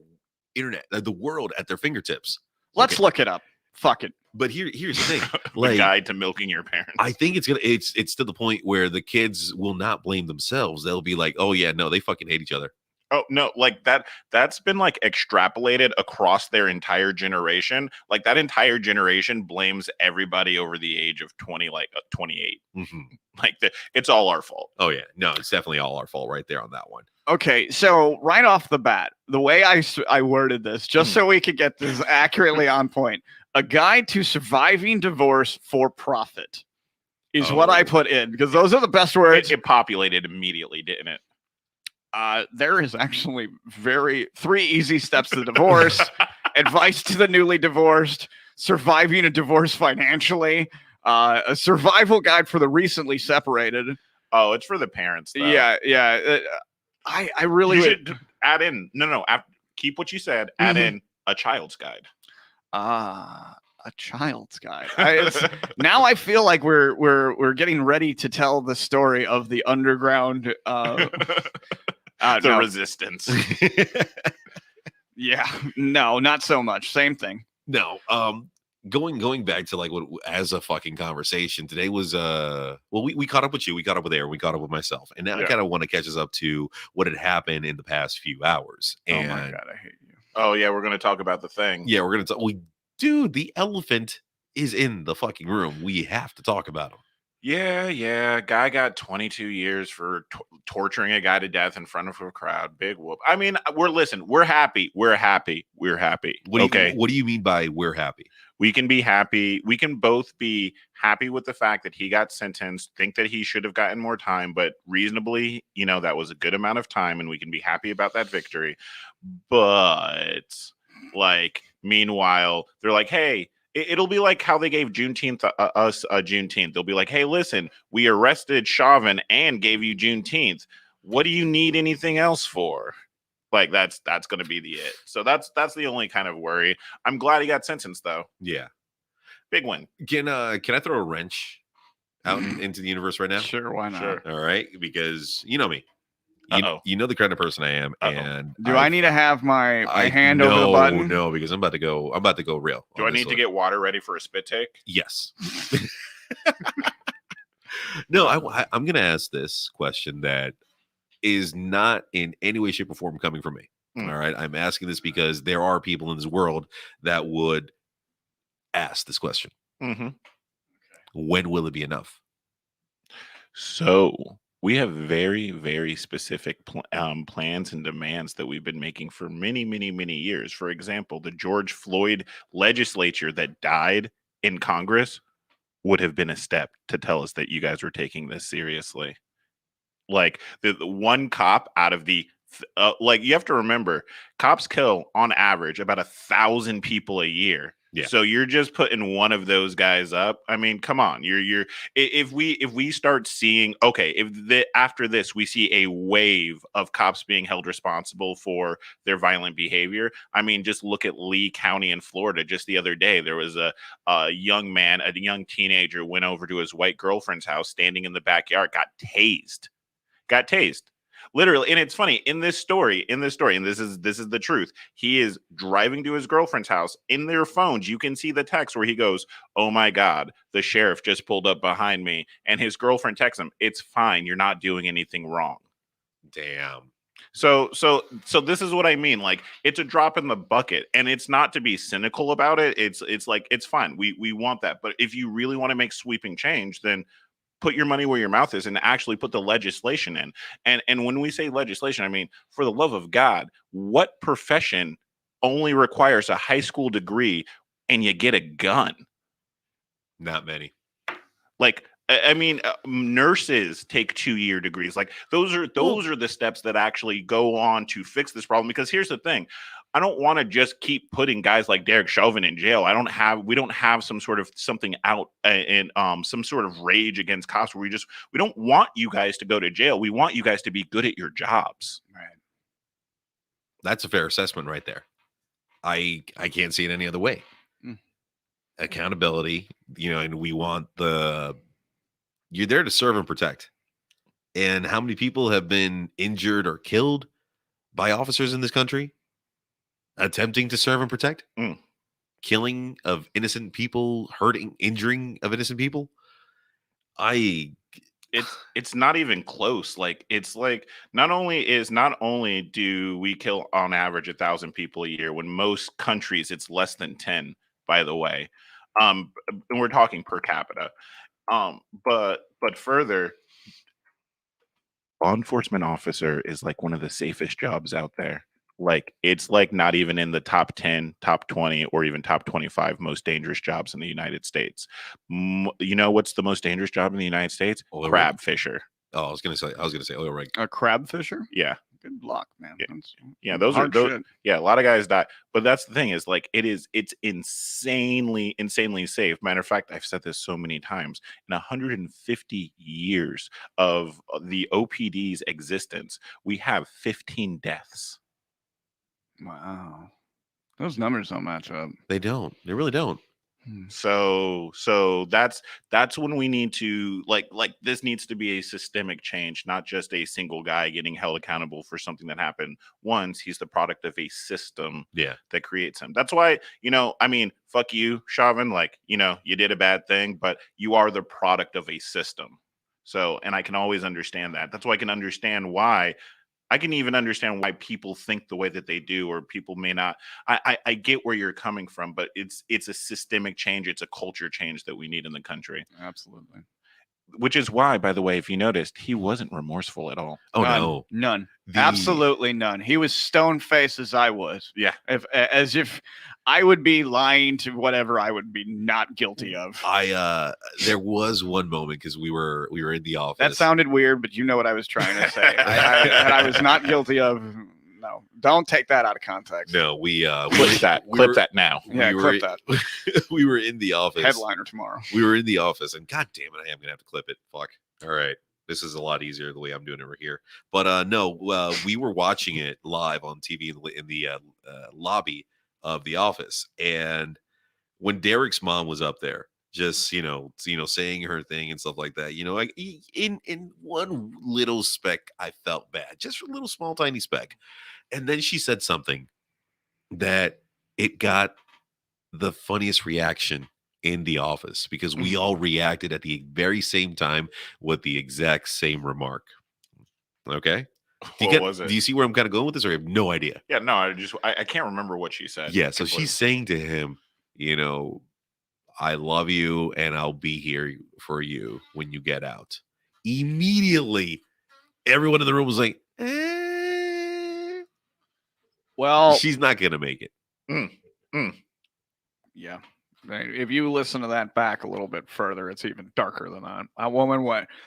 Speaker 3: internet, the world at their fingertips.
Speaker 4: Let's
Speaker 3: Okay.
Speaker 4: look it up. Fuck it.
Speaker 3: But here's the thing.
Speaker 1: The
Speaker 3: Like,
Speaker 1: guide to milking your parents.
Speaker 3: I think it's to the point where the kids will not blame themselves. They'll be like, oh yeah, no, they fucking hate each other.
Speaker 1: Oh no, like that's been like extrapolated across their entire generation. Like that entire generation blames everybody over the age of 20, like 28.
Speaker 3: Mm-hmm.
Speaker 1: Like it's all our fault.
Speaker 3: Oh yeah, no, it's definitely all our fault right there on that one.
Speaker 4: Okay, so right off the bat, the way I worded this, just so we could get this accurately on point, a guide to surviving divorce for profit is what I put in, because those are the best words.
Speaker 1: It populated immediately, didn't it?
Speaker 4: There is actually 3 easy steps to divorce, advice to the newly divorced, surviving a divorce financially, a survival guide for the recently separated.
Speaker 1: Oh, it's for the parents. Though.
Speaker 4: Yeah. I really
Speaker 1: You
Speaker 4: would.
Speaker 1: should add in. No. Keep what you said. Add in a child's guide.
Speaker 4: A child's guide. Now I feel like we're getting ready to tell the story of the underground.
Speaker 1: The resistance.
Speaker 4: Yeah, no, not so much. Same thing.
Speaker 3: No, going back to like what as a fucking conversation today was we caught up with you, we caught up with Aaron, we caught up with myself, and now I kind of want to catch us up to what had happened in the past few hours. And
Speaker 4: oh my god, I hate you.
Speaker 1: Oh yeah, we're gonna talk about the thing.
Speaker 3: yeah, we're gonna talk. Dude, the elephant is in the fucking room. We have to talk about him.
Speaker 1: Yeah. Guy got 22 years for torturing a guy to death in front of a crowd. Big whoop. I mean, we're happy. We're happy. What
Speaker 3: do you mean by we're happy?
Speaker 1: We can be happy. We can both be happy with the fact that he got sentenced, think that he should have gotten more time, but reasonably, that was a good amount of time, and we can be happy about that victory. But like, meanwhile, they're like, hey, it'll be like how they gave Juneteenth us a Juneteenth. They'll be like, hey, listen, we arrested Chauvin and gave you Juneteenth. What do you need anything else for? Like that's going to be the it. So that's the only kind of worry. I'm glad he got sentenced though.
Speaker 3: Yeah,
Speaker 1: big win.
Speaker 3: Can I throw a wrench out into the universe right now?
Speaker 4: Sure, why not?
Speaker 1: Sure.
Speaker 3: All right, because you know me.
Speaker 1: Uh-oh.
Speaker 3: You know the kind of person I am, and
Speaker 4: Do I need to have my hand over the button?
Speaker 3: No, because I'm about to go real.
Speaker 1: Do I need to get water ready for a spit take?
Speaker 3: Yes. No, I'm going to ask this question that is not in any way, shape, or form coming from me. All right, I'm asking this because there are people in this world that would ask this question.
Speaker 1: Mm-hmm.
Speaker 3: When will it be enough?
Speaker 1: So we have very, very specific plans and demands that we've been making for many, many, many years. For example, the George Floyd legislature that died in Congress would have been a step to tell us that you guys were taking this seriously. Like the one cop out of the like, you have to remember, cops kill on average about 1,000 people a year.
Speaker 3: Yeah.
Speaker 1: So you're just putting one of those guys up. I mean, come on. If we start seeing, okay, after this we see a wave of cops being held responsible for their violent behavior. I mean, just look at Lee County in Florida. Just the other day, there was a young man, a young teenager, went over to his white girlfriend's house, standing in the backyard, got tased. Literally. And it's funny in this story, and this is the truth. He is driving to his girlfriend's house. In their phones, you can see the text where he goes, "Oh my God, the sheriff just pulled up behind me." And his girlfriend texts him, "It's fine. You're not doing anything wrong."
Speaker 3: Damn.
Speaker 1: So this is what I mean. Like, it's a drop in the bucket, and it's not to be cynical about it. It's like, it's fine. We want that. But if you really want to make sweeping change, then put your money where your mouth is and actually put the legislation in. And when we say legislation, I mean, for the love of God, what profession only requires a high school degree and you get a gun?
Speaker 3: Not many.
Speaker 1: Like, I mean, nurses take 2-year degrees. Like, those are the steps that actually go on to fix this problem. Because here's the thing. I don't want to just keep putting guys like Derek Chauvin in jail. We don't have some sort of something out in some sort of rage against cops where we don't want you guys to go to jail. We want you guys to be good at your jobs.
Speaker 4: Right.
Speaker 3: That's a fair assessment right there. I can't see it any other way. Accountability, and we want you're there to serve and protect. And how many people have been injured or killed by officers in this country attempting to serve and protect? Killing of innocent people, injuring of innocent people.
Speaker 1: It's not even close. Like, it's like, not only do we kill on average 1,000 people a year, when most countries it's less than 10, by the way. And we're talking per capita. But further, law enforcement officer is like one of the safest jobs out there. Like, it's like not even in the top 10, top 20, or even top 25 most dangerous jobs in the United States. You know what's the most dangerous job in the United States? Crab fisher.
Speaker 3: Oh, I was gonna say oil rig.
Speaker 4: A crab fisher?
Speaker 1: Yeah.
Speaker 4: Good luck, man.
Speaker 1: Yeah, those are those. Yeah, a lot of guys die. But that's the thing, is like, it's insanely safe. Matter of fact, I've said this so many times. In 150 years of the OPD's existence, we have 15 deaths.
Speaker 4: Wow. Those numbers don't match up.
Speaker 3: They don't. They really don't.
Speaker 1: So that's when we need to like this needs to be a systemic change, not just a single guy getting held accountable for something that happened once. He's the product of a system that creates him. That's why, I mean, fuck you, Chauvin. Like, you did a bad thing, but you are the product of a system. So, and I can always understand that. That's why I can understand why. I can even understand why people think the way that they do, or people may not. I get where you're coming from, but it's a systemic change. It's a culture change that we need in the country.
Speaker 4: Absolutely.
Speaker 1: Which is why, by the way, if you noticed, he wasn't remorseful at all.
Speaker 3: Oh,
Speaker 4: none. Absolutely none. He was stone faced as I was.
Speaker 1: Yeah.
Speaker 4: As if I would be lying to whatever I would be not guilty of.
Speaker 3: There was one moment, because we were in the office.
Speaker 4: That sounded weird, but you know what I was trying to say. I was not guilty of. No, don't take that out of context.
Speaker 3: No,
Speaker 1: clip that now.
Speaker 4: Yeah, clip that.
Speaker 3: We were in the office.
Speaker 4: Headliner tomorrow.
Speaker 3: We were in the office, and god damn it, I am gonna have to clip it. Fuck. All right. This is a lot easier the way I'm doing it right here. But we were watching it live on TV in the lobby of the office. And when Derek's mom was up there, just, saying her thing and stuff like that, in one little speck, I felt bad, just a little small, tiny speck. And then she said something that it got the funniest reaction in the office, because we all reacted at the very same time with the exact same remark. Okay.
Speaker 1: What was it?
Speaker 3: Do you see where I'm kind of going with this, or I have no idea?
Speaker 1: Yeah, no, I can't remember what she said.
Speaker 3: Yeah. So she's saying to him, I love you and I'll be here for you when you get out. Immediately, everyone in the room was like,
Speaker 4: Well,
Speaker 3: she's not going to make it.
Speaker 4: Yeah. If you listen to that back a little bit further, it's even darker than that.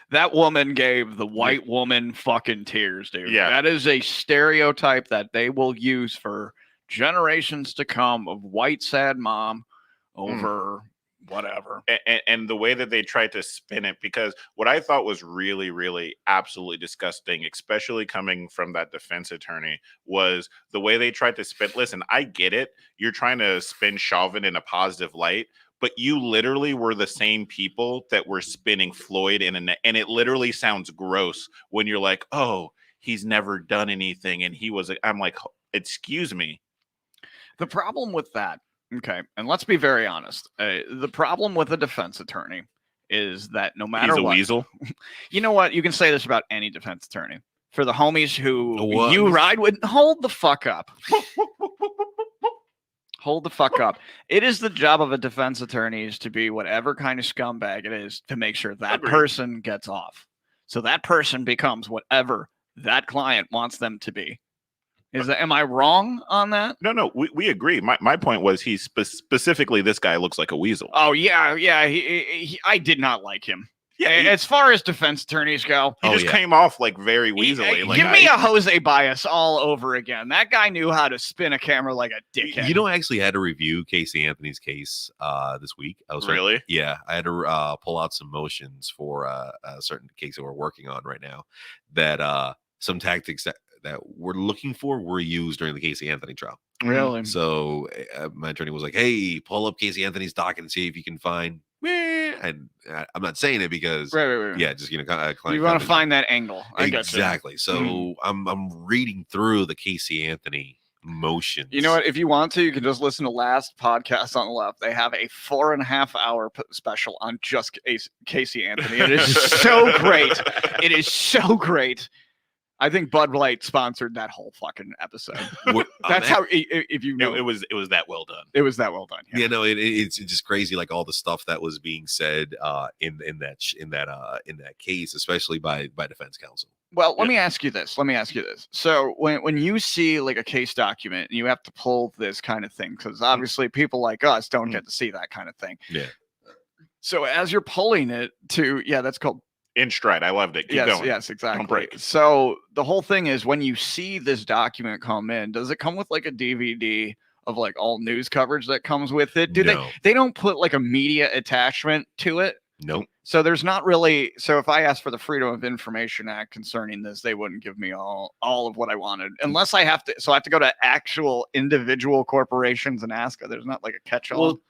Speaker 4: That woman gave the white woman fucking tears, dude.
Speaker 1: Yeah.
Speaker 4: That is a stereotype that they will use for generations to come of white sad mom over whatever.
Speaker 1: And the way that they tried to spin it, because what I thought was really, really absolutely disgusting, especially coming from that defense attorney, was the way they tried to spin. Listen, I get it. You're trying to spin Chauvin in a positive light, but you literally were the same people that were spinning Floyd and it literally sounds gross when you're like, oh, he's never done anything. And I'm like, excuse me.
Speaker 4: The problem with that, okay, and let's be very honest. The problem with a defense attorney is that no matter
Speaker 1: He's a
Speaker 4: what,
Speaker 1: weasel.
Speaker 4: You know what? You can say this about any defense attorney. For the homies who
Speaker 3: What?
Speaker 4: you ride with, hold the fuck up. Hold the fuck up. It is the job of a defense attorney is to be whatever kind of scumbag it is to make sure that
Speaker 1: Agreed.
Speaker 4: person gets off. So that person becomes whatever that client wants them to be. Am I wrong on that?
Speaker 1: No, we agree. My point was specifically this guy looks like a weasel.
Speaker 4: Oh yeah. I did not like him.
Speaker 1: Yeah,
Speaker 4: as far as defense attorneys go,
Speaker 1: he just came off like very weaselly.
Speaker 4: Give me a Jose bias all over again. That guy knew how to spin a camera like a dickhead.
Speaker 3: You know, I actually had to review Casey Anthony's case this week. I was
Speaker 1: really,
Speaker 3: I had to pull out some motions for a certain case that we're working on right now. That some tactics that we're looking for were used during the Casey Anthony trial.
Speaker 4: Really?
Speaker 3: So my attorney was like, "Hey, pull up Casey Anthony's docket and see if you can find." And I'm not saying it because,
Speaker 4: right.
Speaker 3: Yeah, just
Speaker 4: you want to find that angle.
Speaker 3: Exactly. So I'm reading through the Casey Anthony motions.
Speaker 4: You know what? If you want to, you can just listen to last podcast on the left. They have a 4.5 hour special on just Casey Anthony. It is so great. It is so great. I think Bud Light sponsored that whole fucking episode. That's how. If you know,
Speaker 1: it was that well done.
Speaker 4: It was that well done.
Speaker 3: Yeah, no, it's just crazy, like all the stuff that was being said in that case, especially by defense counsel.
Speaker 4: Well, let me ask you this. So when you see like a case document and you have to pull this kind of thing, because obviously people like us don't get to see that kind of thing.
Speaker 3: Yeah.
Speaker 4: So as you're pulling it that's called
Speaker 1: in stride. I loved it. Keep going.
Speaker 4: Yes, exactly.
Speaker 1: Don't break.
Speaker 4: So the whole thing is when you see this document come in, does it come with like a DVD of like all news coverage that comes with it? They don't put like a media attachment to it?
Speaker 3: Nope.
Speaker 4: So there's not really. So if I asked for the Freedom of Information Act concerning this, they wouldn't give me all of what I wanted, unless I have to. So I have to go to actual individual corporations and ask. There's not like a catch-all.
Speaker 3: Well,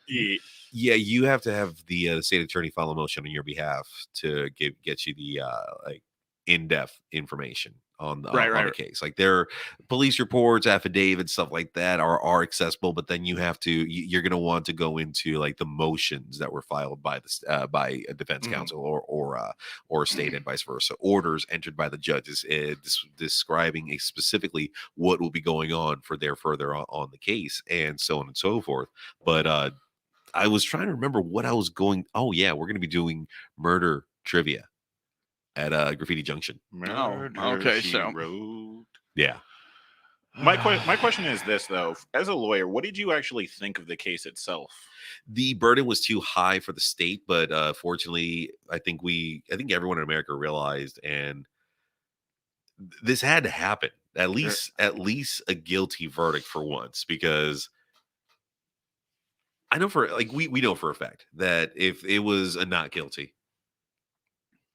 Speaker 3: yeah, you have to have the state attorney file a motion on your behalf to get you the like in-depth information on the case. Like their police reports, affidavits, stuff like that are accessible, but then you're going to want to go into like the motions that were filed by by a defense counsel or state and vice versa, orders entered by the judges describing specifically what will be going on for their further on the case and so on and so forth. But I was trying to remember what I was going. Oh yeah, we're going to be doing murder trivia at Graffiti Junction.
Speaker 4: Okay, so
Speaker 3: yeah.
Speaker 1: My question is this though: as a lawyer, what did you actually think of the case itself?
Speaker 3: The burden was too high for the state, but fortunately, I think everyone in America realized, and this had to happen. At least a guilty verdict for once, because I know we know for a fact that if it was a not guilty.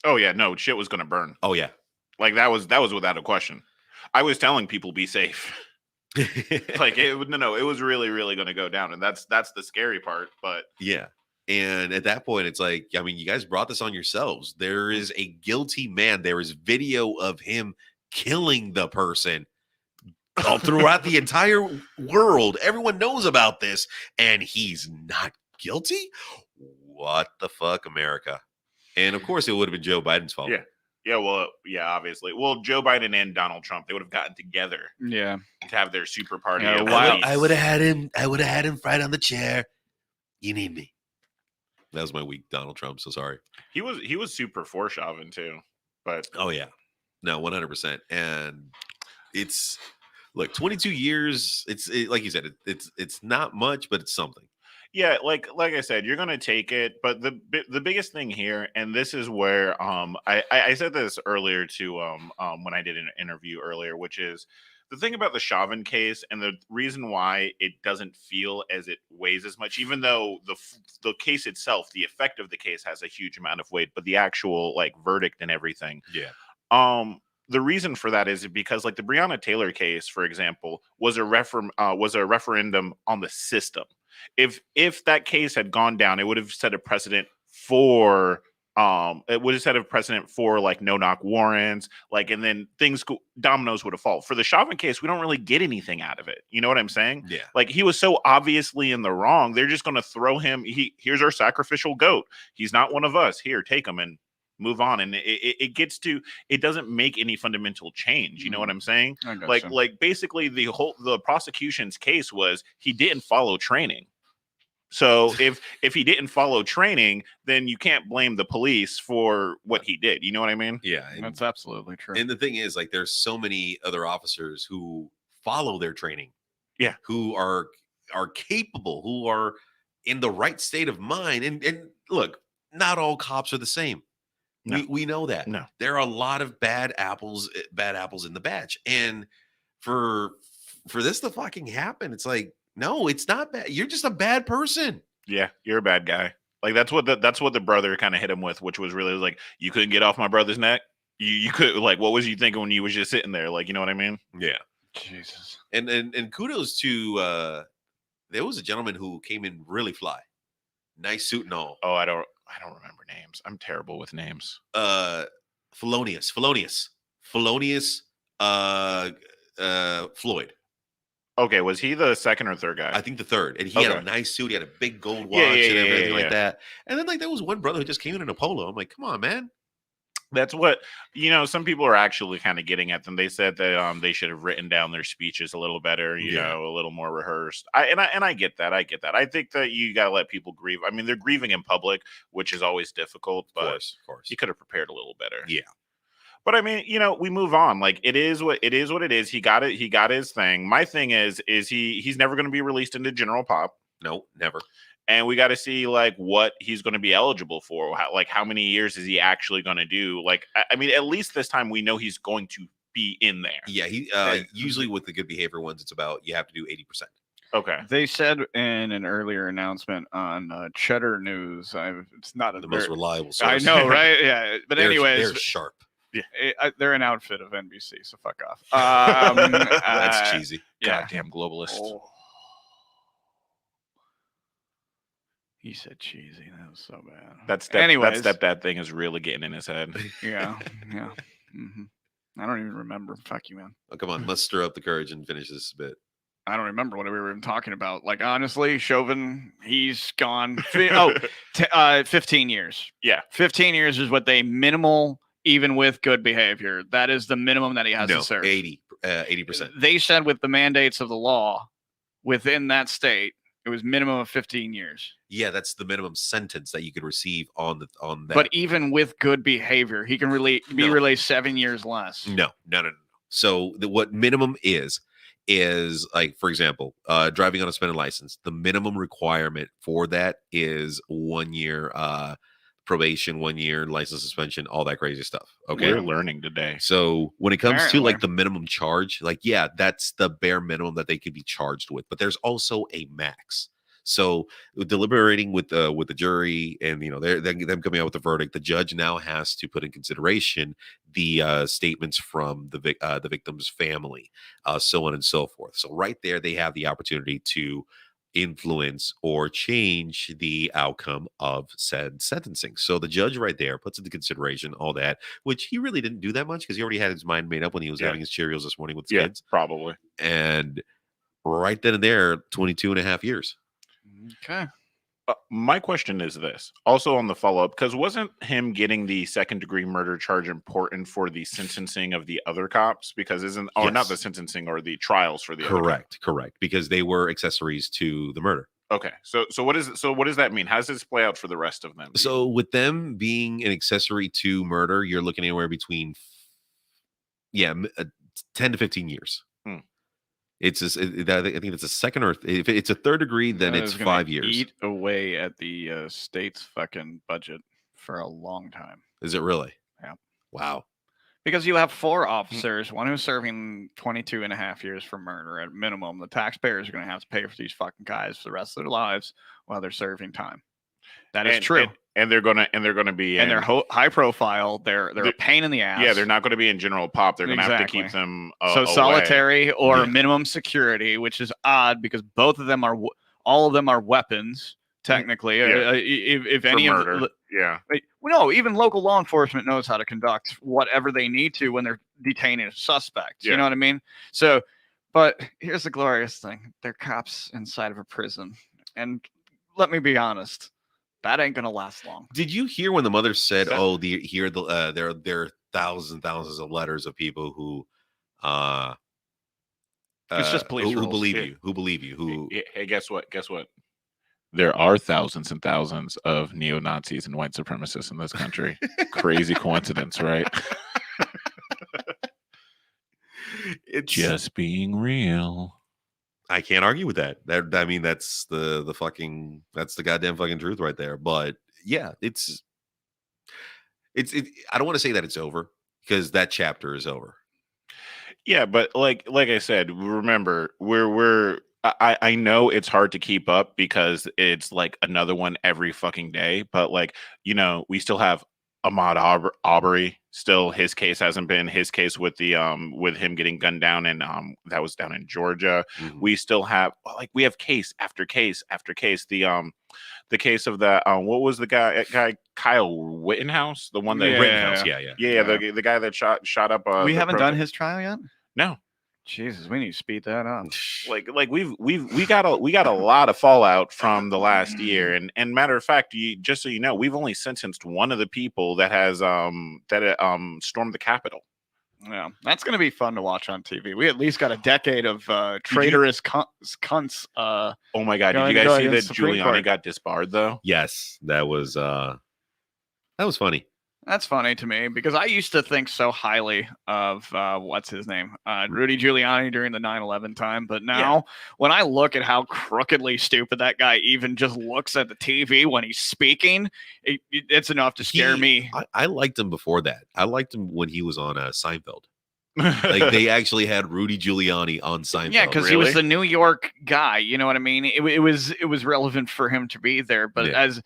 Speaker 1: Oh yeah, no, shit was gonna burn.
Speaker 3: Oh yeah,
Speaker 1: like that was without a question. I was telling people be safe. Like it was really, really gonna go down, and that's the scary part. But
Speaker 3: yeah, and at that point, it's like, I mean, you guys brought this on yourselves. There is a guilty man. There is video of him killing the person all throughout the entire world. Everyone knows about this, and he's not guilty. What the fuck, America? And of course, it would have been Joe Biden's fault.
Speaker 1: Yeah. Well, yeah, obviously. Well, Joe Biden and Donald Trump, they would have gotten together.
Speaker 4: Yeah.
Speaker 1: To have their super party.
Speaker 3: I would have had him. I would have had him right on the chair. You need me. That was my weak Donald Trump. So sorry.
Speaker 1: He was super for Chauvin too. But
Speaker 3: oh yeah, no, 100%. And it's 22 years. It's like you said. It's not much, but it's something.
Speaker 1: Yeah, like I said, you're gonna take it, but the biggest thing here, and this is where I said this earlier to when I did an interview earlier, which is the thing about the Chauvin case, and the reason why it doesn't feel as it weighs as much, even though the case itself, the effect of the case has a huge amount of weight, but the actual like verdict and everything, the reason for that is because like the Breonna Taylor case, for example, was a referendum on the system. If that case had gone down, it would have set a precedent for like no-knock warrants, like, and then dominoes would have fallen. For the Chauvin case, we don't really get anything out of it. You know what I'm saying?
Speaker 3: Yeah.
Speaker 1: Like, he was so obviously in the wrong. They're just going to throw him. Here's our sacrificial goat. He's not one of us. Here, take him and move on. And it doesn't make any fundamental change. You know what I'm saying? Like basically the prosecution's case was he didn't follow training. So if he didn't follow training, then you can't blame the police for what he did. You know what I mean?
Speaker 3: Yeah,
Speaker 4: that's absolutely true.
Speaker 3: And the thing is, like, there's so many other officers who follow their training.
Speaker 1: Yeah,
Speaker 3: who are capable, who are in the right state of mind. And look, not all cops are the same. No. We know that.
Speaker 1: No,
Speaker 3: there are a lot of bad apples in the batch, and for this to fucking happen, it's like, no, it's not bad. You're just a bad person.
Speaker 1: Yeah, you're a bad guy. Like, that's what the brother kind of hit him with, which was really like, you couldn't get off my brother's neck. You could, like, what was you thinking when you was just sitting there? Like, you know what I mean?
Speaker 3: Yeah.
Speaker 4: Jesus.
Speaker 3: And kudos to there was a gentleman who came in really fly. Nice suit and all.
Speaker 1: Oh, I don't remember names. I'm terrible with names.
Speaker 3: Felonious. Floyd.
Speaker 1: Okay, was he the second or third guy?
Speaker 3: I think the third. And he had a nice suit. He had a big gold watch and everything like that. And then, like, there was one brother who just came in a polo. I'm like, come on, man.
Speaker 1: That's what, some people are actually kind of getting at them. They said that they should have written down their speeches a little better, you know, a little more rehearsed. I get that. I get that. I think that you got to let people grieve. I mean, they're grieving in public, which is always difficult, but
Speaker 3: of course.
Speaker 1: you could have prepared a little better.
Speaker 3: Yeah.
Speaker 1: But I mean, we move on. Like, it is what it is. He got it. He got his thing. My thing is he's never going to be released into general pop.
Speaker 3: No, never.
Speaker 1: And we got to see, like, what he's going to be eligible for. How many years is he actually going to do? Like, I mean, at least this time we know he's going to be in there.
Speaker 3: Yeah, he usually with the good behavior ones, it's about you have to do 80%.
Speaker 1: Okay.
Speaker 4: They said in an earlier announcement on Cheddar News, it's not
Speaker 3: the most reliable source.
Speaker 4: I know, right? Yeah, but anyways,
Speaker 3: they're sharp.
Speaker 4: Yeah, they're an outfit of NBC, so fuck off.
Speaker 3: That's cheesy.
Speaker 4: Yeah.
Speaker 1: Goddamn globalist.
Speaker 4: Oh. He said cheesy. That was so bad.
Speaker 1: That stepdad thing is really getting in his head.
Speaker 4: Yeah. Mm-hmm. I don't even remember. Fuck you, man.
Speaker 3: Oh, come on, let's stir up the courage and finish this bit.
Speaker 4: I don't remember what we were even talking about. Like, honestly, Chauvin, he's gone. 15 years.
Speaker 1: Yeah.
Speaker 4: 15 years is what they minimal, even with good behavior. That is the minimum that he has to serve.
Speaker 3: 80%.
Speaker 4: They said with the mandates of the law within that state, it was minimum of 15 years.
Speaker 3: Yeah, that's the minimum sentence that you could receive on that.
Speaker 4: But even with good behavior, he can be released 7 years less.
Speaker 3: No. So what minimum is like, for example, driving on a suspended license. The minimum requirement for that is 1 year probation, 1 year license suspension, all that crazy stuff. Okay,
Speaker 1: we're learning today.
Speaker 3: So when it comes to like the minimum charge, like, yeah, that's the bare minimum that they could be charged with. But there's also a max. So deliberating with the jury, and they're them coming out with the verdict, the judge now has to put in consideration the statements from the victim's family, so on and so forth. So right there, they have the opportunity to influence or change the outcome of said sentencing. So the judge right there puts into consideration all that, which he really didn't do that much because he already had his mind made up when he was having his Cheerios this morning with his kids.
Speaker 1: Probably.
Speaker 3: And right then and there, 22 and a half years.
Speaker 4: Okay.
Speaker 1: My question is this, also on the follow-up, because wasn't him getting the second-degree murder charge important for the sentencing of the other cops? Because not the sentencing, or the trials for the other cops?
Speaker 3: Correct, because they were accessories to the murder.
Speaker 1: Okay, so what does that mean? How does this play out for the rest of them?
Speaker 3: So with them being an accessory to murder, you're looking anywhere between 10 to 15 years. I think it's a second, or if it's a third degree, then it's 5 years.
Speaker 4: Eat away at the state's fucking budget for a long time.
Speaker 3: Is it really?
Speaker 4: Yeah.
Speaker 3: Wow.
Speaker 4: Because you have 4 officers, one who's serving 22 and a half years for murder at minimum. The taxpayers are going to have to pay for these fucking guys for the rest of their lives while they're serving time. That is true.
Speaker 1: And they're gonna be
Speaker 4: and they're high profile. They're a pain in the ass.
Speaker 1: Yeah, they're not going to be in general pop. They're going to have to keep them
Speaker 4: so
Speaker 1: away.
Speaker 4: Solitary or minimum security, which is odd because both of them are all of them are weapons technically. If any
Speaker 1: for murder.
Speaker 4: No, even local law enforcement knows how to conduct whatever they need to when they're detaining a suspect. You know what I mean? So, but here's the glorious thing: they're cops inside of a prison, and let me be honest. That ain't gonna last long.
Speaker 3: Did you hear when the mother said, "Oh, there are thousands of letters of people who,
Speaker 4: it's just police
Speaker 3: who believe you, who
Speaker 1: Hey, guess what? There are thousands and thousands of neo-Nazis and white supremacists in this country. Crazy coincidence, right? It's just being real.
Speaker 3: I can't argue with that. I mean, that's the goddamn fucking truth right there. But yeah, it's I don't want to say that it's over because that chapter is over.
Speaker 1: Yeah, but like I said, remember I know it's hard to keep up because it's like another one every fucking day. But like, we still have Ahmaud Arbery. Still, his case hasn't been his case with the with him getting gunned down, and that was down in Georgia. Mm-hmm. We still have we have case after case after case. The case of the what was the guy Kyle Rittenhouse, the one that
Speaker 3: Rittenhouse,
Speaker 1: the guy that shot up.
Speaker 4: We haven't done his trial yet.
Speaker 1: No.
Speaker 4: Jesus, we need to speed that up.
Speaker 1: Like we got a lot of fallout from the last year, and matter of fact, just so you know, we've only sentenced one of the people that has stormed the Capitol.
Speaker 4: Yeah, that's gonna be fun to watch on TV. We at least got a decade of traitorous cunts.
Speaker 1: Oh my god! Did you guys see that Giuliani got disbarred though?
Speaker 3: Yes, that was funny.
Speaker 4: That's funny to me because I used to think so highly of what's his name, Rudy Giuliani during the 9/11 time. But now when I look at how crookedly stupid that guy even just looks at the TV when he's speaking, it's enough to scare me.
Speaker 3: I liked him before that. I liked him when he was on Seinfeld. Like they actually had Rudy Giuliani on Seinfeld.
Speaker 4: Yeah, because he was the New York guy. You know what I mean? It was relevant for him to be there. But as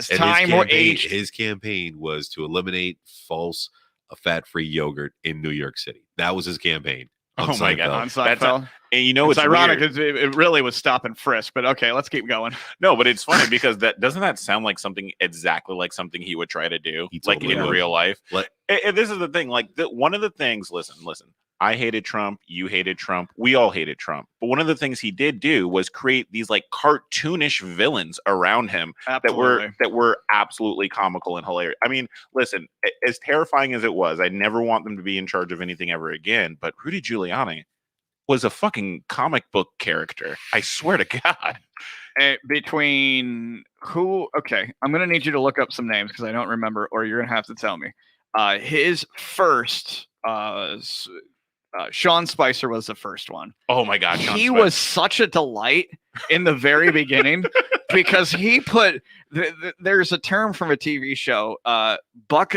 Speaker 4: time or age,
Speaker 3: his campaign was to eliminate false fat-free yogurt in New York City. That was his campaign.
Speaker 1: Oh my god,
Speaker 4: on Seinfeld.
Speaker 1: And
Speaker 4: it's ironic because it really was stop and frisk. But okay, let's keep going.
Speaker 1: No, but it's funny because doesn't that sound like something exactly like something he would try to do, like in real life. And this is the thing, like one of the things. Listen. I hated Trump. You hated Trump. We all hated Trump. But one of the things he did do was create these like cartoonish villains around him that were absolutely comical and hilarious. I mean, listen, as terrifying as it was, I never want them to be in charge of anything ever again. But Rudy Giuliani was a fucking comic book character. I swear to God.
Speaker 4: Between who? Okay, I'm gonna need you to look up some names because I don't remember, or you're gonna have to tell me. His first. Sean Spicer was the first one.
Speaker 1: Oh my God.
Speaker 4: He was such a delight in the very beginning because he put there's a term from a TV show. Buck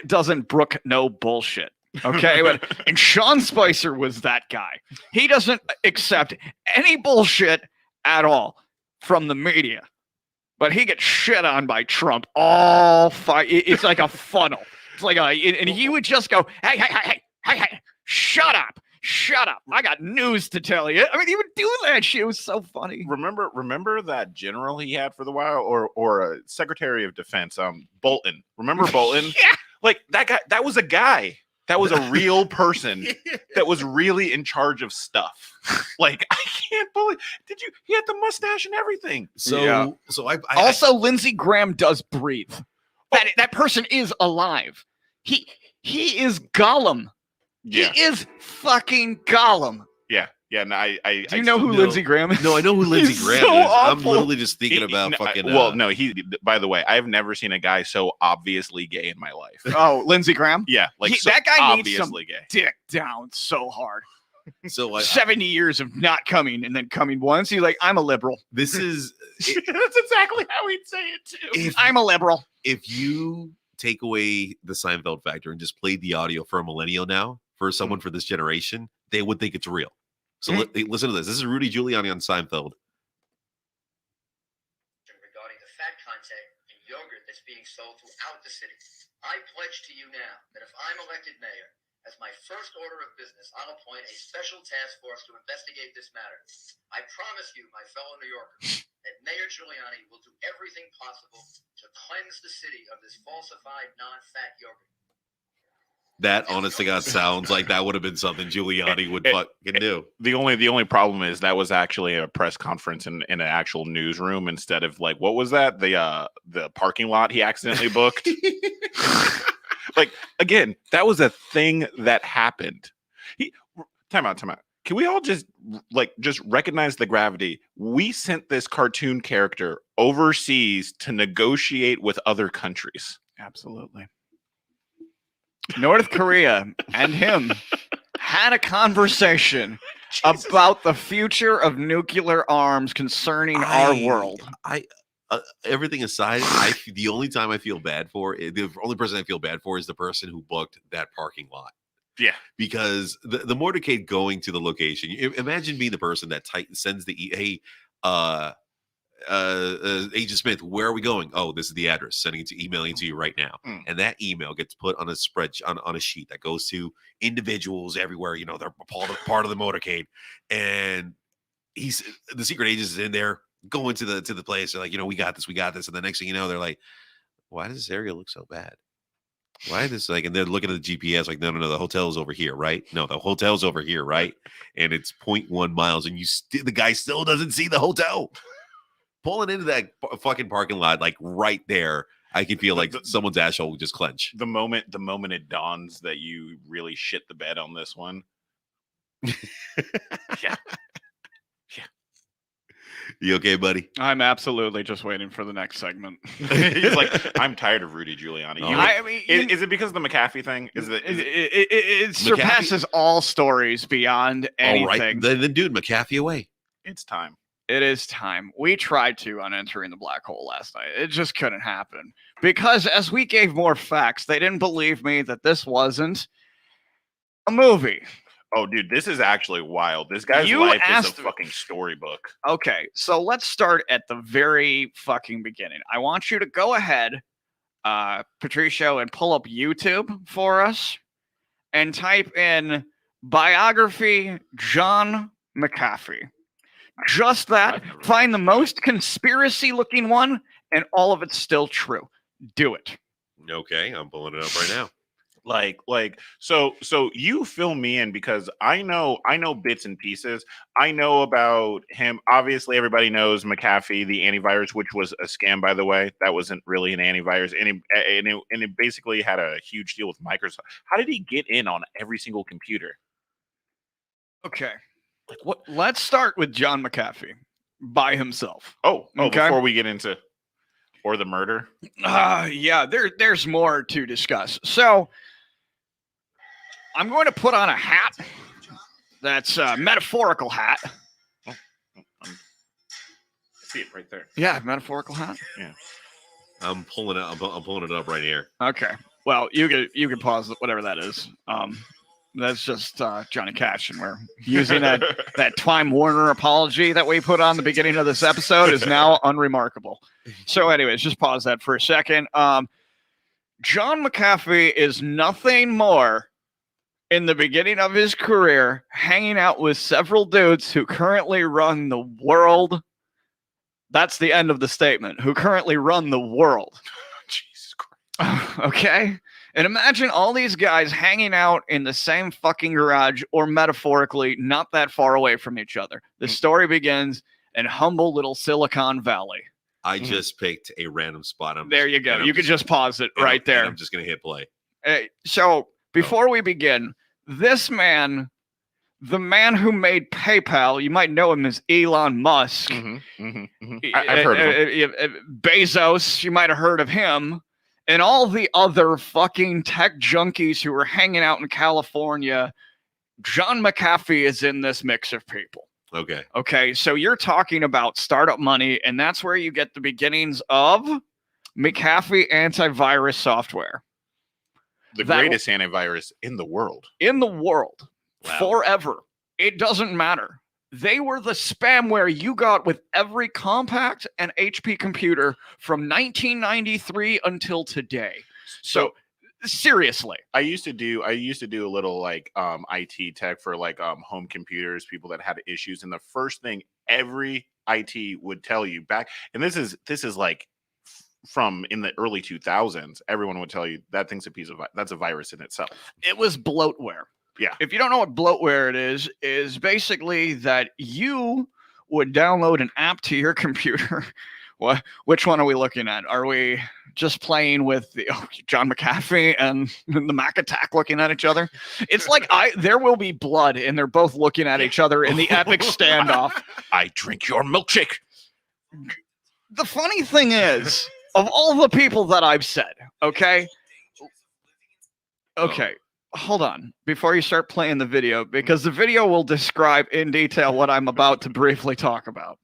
Speaker 4: doesn't brook no bullshit. Okay. And Sean Spicer was that guy. He doesn't accept any bullshit at all from the media, but he gets shit on by Trump all fight. It's like a funnel. It's like and he would just go, hey, shut up. I got news to tell you. I mean, he would do that shit. It was so funny.
Speaker 1: Remember that general he had for the while, or a Secretary of Defense, Bolton. Remember Bolton?
Speaker 4: Yeah.
Speaker 1: Like that guy, that was a guy. That was a real person that was really in charge of stuff. Like, I can't believe, he had the mustache and everything.
Speaker 3: So I
Speaker 4: also Lindsey Graham does breathe. That person is alive. He is Gollum.
Speaker 1: Yeah.
Speaker 4: He is fucking Gollum.
Speaker 1: Yeah. Yeah. No,
Speaker 4: Do you know who Lindsey Graham is?
Speaker 3: No, I know who Lindsey Graham
Speaker 4: so
Speaker 3: is.
Speaker 4: awful.
Speaker 3: I'm literally just thinking about fucking.
Speaker 1: By the way, I've never seen a guy so obviously gay in my life.
Speaker 4: Oh, Lindsey Graham?
Speaker 1: Yeah.
Speaker 4: That guy needs some
Speaker 1: gay.
Speaker 4: Dick down so hard.
Speaker 3: So
Speaker 4: 70 years of not coming and then coming once. He's like, I'm a liberal.
Speaker 3: This is.
Speaker 1: That's exactly how he'd say it too.
Speaker 4: I'm a liberal.
Speaker 3: If you take away the Seinfeld factor and just play the audio for a millennial now, for someone for this generation, they would think it's real. So listen to this. This is Rudy Giuliani on Seinfeld.
Speaker 2: Regarding the fat content in yogurt that's being sold throughout the city, I pledge to you now that if I'm elected mayor, as my first order of business, I'll appoint a special task force to investigate this matter. I promise you, my fellow New Yorkers, that Mayor Giuliani will do everything possible to cleanse the city of this falsified non-fat yogurt.
Speaker 3: That, honest to God, sounds like that would have been something Giuliani would fucking do.
Speaker 1: The only problem is that was actually a press conference in an actual newsroom instead of like, what was that? The parking lot he accidentally booked. Like, again, that was a thing that happened. Time out. Can we all just recognize the gravity? We sent this cartoon character overseas to negotiate with other countries.
Speaker 4: Absolutely. North Korea and him had a conversation about the future of nuclear arms concerning our world.
Speaker 3: Everything aside, the only time I feel bad for, the only person I feel bad for is the person who booked that parking lot.
Speaker 1: Yeah,
Speaker 3: because the motorcade going to the location. Imagine being the person that sends the Agent Smith, where are we going? Oh, this is the address. Sending it to emailing it to you right now, and that email gets put on a spreadsheet on a sheet that goes to individuals everywhere. They're part of the motorcade, and the secret agent is in there. Go into the place. They're like, we got this. And the next thing you know, they're like, why does this area look so bad? Why is this and they're looking at the GPS like, no, the hotel's over here, right? No, the hotel's over here, right? And it's 0.1 miles, and the guy still doesn't see the hotel. Pulling into that fucking parking lot, like right there, I can feel like someone's asshole would just clench.
Speaker 1: The moment it dawns that you really shit the bed on this one. Yeah.
Speaker 3: You okay, buddy?
Speaker 4: I'm absolutely just waiting for the next segment.
Speaker 1: He's like, I'm tired of Rudy Giuliani. Is it because of the McAfee thing?
Speaker 4: It surpasses all stories beyond anything.
Speaker 3: All right. Then dude, McAfee away.
Speaker 1: It's time.
Speaker 4: It is time. We tried to on Entering the Black Hole last night. It just couldn't happen. Because as we gave more facts, they didn't believe me that this wasn't a movie.
Speaker 1: Oh, dude, this is actually wild. This guy's life is a fucking storybook.
Speaker 4: Okay, so let's start at the very fucking beginning. I want you to go ahead, Patricio, and pull up YouTube for us and type in biography John McAfee. Just that. Find the most conspiracy-looking one, and all of it's still true. Do it.
Speaker 3: Okay, I'm pulling it up right now.
Speaker 1: So you fill me in, because I know bits and pieces. I know about him. Obviously, everybody knows McAfee, the antivirus, which was a scam, by the way. That wasn't really an antivirus, and it basically had a huge deal with Microsoft. How did he get in on every single computer?
Speaker 4: Okay. What? Let's start with John McAfee by himself.
Speaker 1: Oh, before we get into or the murder.
Speaker 4: Yeah, there's more to discuss. So I'm going to put on a hat. That's a metaphorical hat.
Speaker 1: I see it right there.
Speaker 4: Yeah, metaphorical hat.
Speaker 1: Yeah.
Speaker 3: I'm pulling it up right here.
Speaker 4: Okay. Well, you can pause whatever that is. That's just Johnny Cash, and we're using that Time Warner apology that we put on the beginning of this episode is now unremarkable. So, anyways, just pause that for a second. John McAfee is nothing more, in the beginning of his career, hanging out with several dudes who currently run the world. That's the end of the statement. Who currently run the world.
Speaker 1: Jesus Christ.
Speaker 4: Okay? And imagine all these guys hanging out in the same fucking garage, or metaphorically, not that far away from each other. The story begins in humble little Silicon Valley.
Speaker 3: I just picked a random spot.
Speaker 4: There you go. You could just pause it right there.
Speaker 3: I'm just going to hit play.
Speaker 4: So before we begin, this man, the man who made PayPal, you might know him as Elon Musk.
Speaker 1: I've heard of him.
Speaker 4: Bezos, you might have heard of him. And all the other fucking tech junkies who were hanging out in California, John McAfee is in this mix of people.
Speaker 3: Okay.
Speaker 4: So you're talking about startup money, and that's where you get the beginnings of McAfee antivirus software.
Speaker 1: The greatest antivirus in the world.
Speaker 4: In the world.
Speaker 3: Wow.
Speaker 4: Forever. It doesn't matter. They were the spamware you got with every compact and HP computer from 1993 until today. So seriously,
Speaker 1: I used to do a little like IT tech for like home computers, people that had issues, and the first thing every IT would tell you back, and this is like from in the early 2000s, everyone would tell you that thing's that's a virus in itself.
Speaker 4: It was bloatware.
Speaker 1: Yeah.
Speaker 4: If you don't know what bloatware it is basically that you would download an app to your computer. Which one are we looking at? Are we just playing with the John McAfee and the Mac Attack looking at each other? It's like there will be blood, and they're both looking at each other in the epic standoff.
Speaker 1: I drink your milkshake.
Speaker 4: The funny thing is, of all the people that I've said, okay, hold on before you start playing the video, because the video will describe in detail what I'm about to briefly talk about.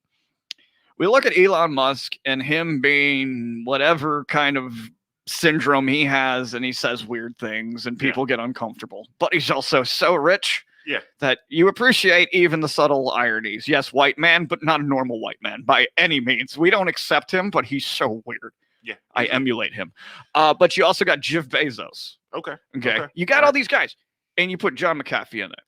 Speaker 4: We look at Elon Musk and him being whatever kind of syndrome he has, and he says weird things and people get uncomfortable, but he's also so rich that you appreciate even the subtle ironies. Yes, white man, but not a normal white man by any means. We don't accept him, but he's so weird.
Speaker 1: Yeah,
Speaker 4: I emulate him. But you also got Jeff Bezos.
Speaker 1: Okay.
Speaker 4: You got all these guys, and you put John McAfee in it.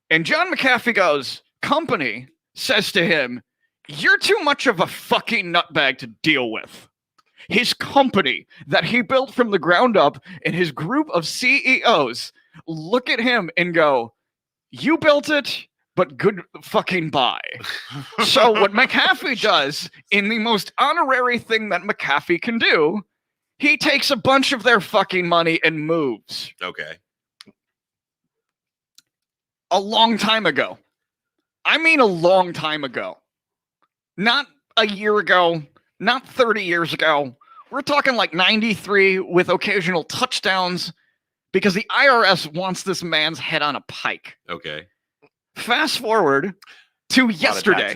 Speaker 4: And John McAfee goes, company says to him, you're too much of a fucking nutbag to deal with. His company that he built from the ground up and his group of CEOs look at him and go, you built it, but good fucking bye. So what McAfee does, in the most honorary thing that McAfee can do, he takes a bunch of their fucking money and moves.
Speaker 3: Okay.
Speaker 4: A long time ago. I mean a long time ago. Not a year ago, not 30 years ago. We're talking like 93 with occasional touchdowns because the IRS wants this man's head on a pike.
Speaker 3: Okay.
Speaker 4: Fast forward to yesterday.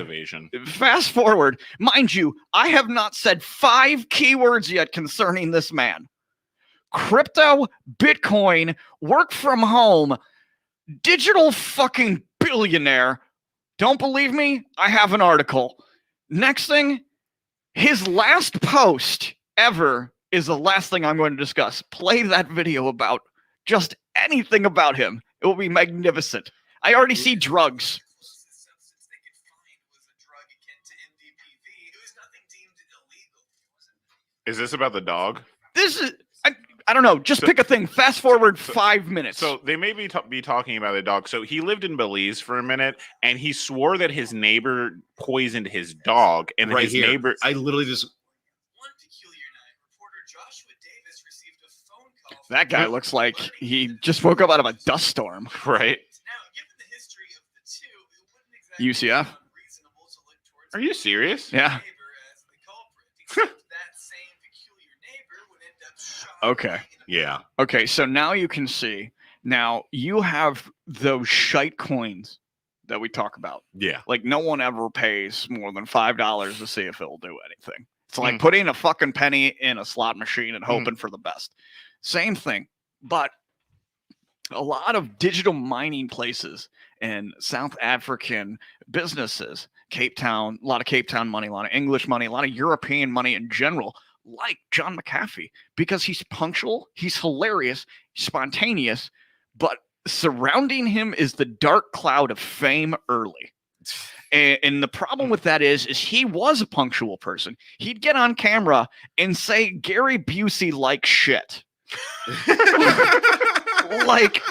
Speaker 4: Fast forward. Mind you, I have not said 5 keywords yet concerning this man. Crypto, Bitcoin, work from home, digital fucking billionaire. Don't believe me? I have an article. Next thing, his last post ever is the last thing I'm going to discuss. Play that video about just anything about him. It will be magnificent. I already see drugs.
Speaker 1: Is this about the dog?
Speaker 4: This is... I don't know. Just pick a thing. Fast forward 5 minutes.
Speaker 1: So they may be talking about the dog. So he lived in Belize for a minute, and he swore that his neighbor poisoned his dog. And
Speaker 3: right
Speaker 1: his
Speaker 3: here,
Speaker 1: neighbor,
Speaker 3: I literally just.
Speaker 2: One peculiar night, reporter Joshua Davis received a phone call.
Speaker 4: That guy looks like he just woke up out of a dust storm.
Speaker 1: Right.
Speaker 2: Now, given the history of the two, it wouldn't exactly
Speaker 4: UCF.
Speaker 2: be unreasonable to look towards
Speaker 1: Are you serious?
Speaker 4: Yeah.
Speaker 2: neighbor as the culprit. Except that same peculiar neighbor would end up shot.
Speaker 4: Okay.
Speaker 3: Yeah.
Speaker 4: Okay, so now you can see. Now you have those shite coins that we talk about.
Speaker 3: Yeah.
Speaker 4: Like no one ever pays more than $5 to see if it'll do anything. It's like putting a fucking penny in a slot machine and hoping for the best. Same thing. But a lot of digital mining places and South African businesses, Cape Town, a lot of Cape Town money, a lot of English money, a lot of European money in general, like John McAfee, because he's punctual, he's hilarious, spontaneous, but surrounding him is the dark cloud of fame early. And the problem with that is he was a punctual person. He'd get on camera and say Gary Busey-like shit. Like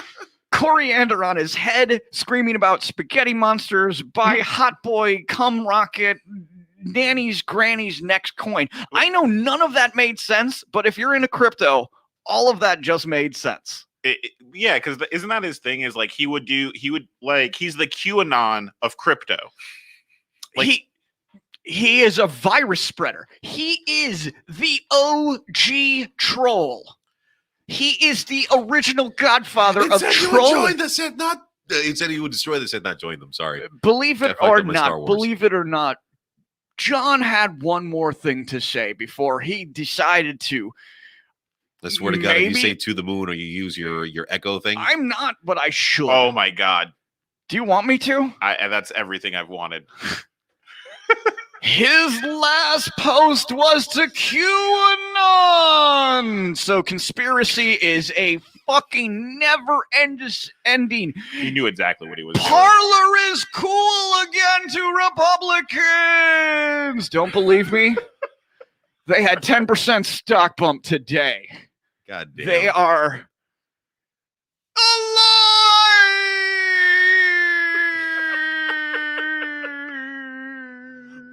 Speaker 4: coriander on his head, screaming about spaghetti monsters, buy hot boy, cum rocket, nanny's granny's next coin. I know none of that made sense, but if you're into crypto, all of that just made sense.
Speaker 1: Yeah, because isn't that his thing? Is like he's the QAnon of crypto. Like
Speaker 4: he is a virus spreader. He is the OG troll. He is the original godfather of trolling.
Speaker 3: It said he would destroy this and not join them. Sorry.
Speaker 4: Believe it or not, John had one more thing to say before he decided to.
Speaker 3: I swear to God, if you say to the moon or you use your echo thing.
Speaker 4: I'm not, but I should.
Speaker 1: Oh my God.
Speaker 4: Do you want me to?
Speaker 1: That's everything I've wanted.
Speaker 4: His last post was to QAnon. So conspiracy is a fucking never-ending.
Speaker 1: He knew exactly what he was doing.
Speaker 4: Parlor is cool again to Republicans. Don't believe me? They had 10% stock bump today.
Speaker 3: God damn.
Speaker 4: They are alive.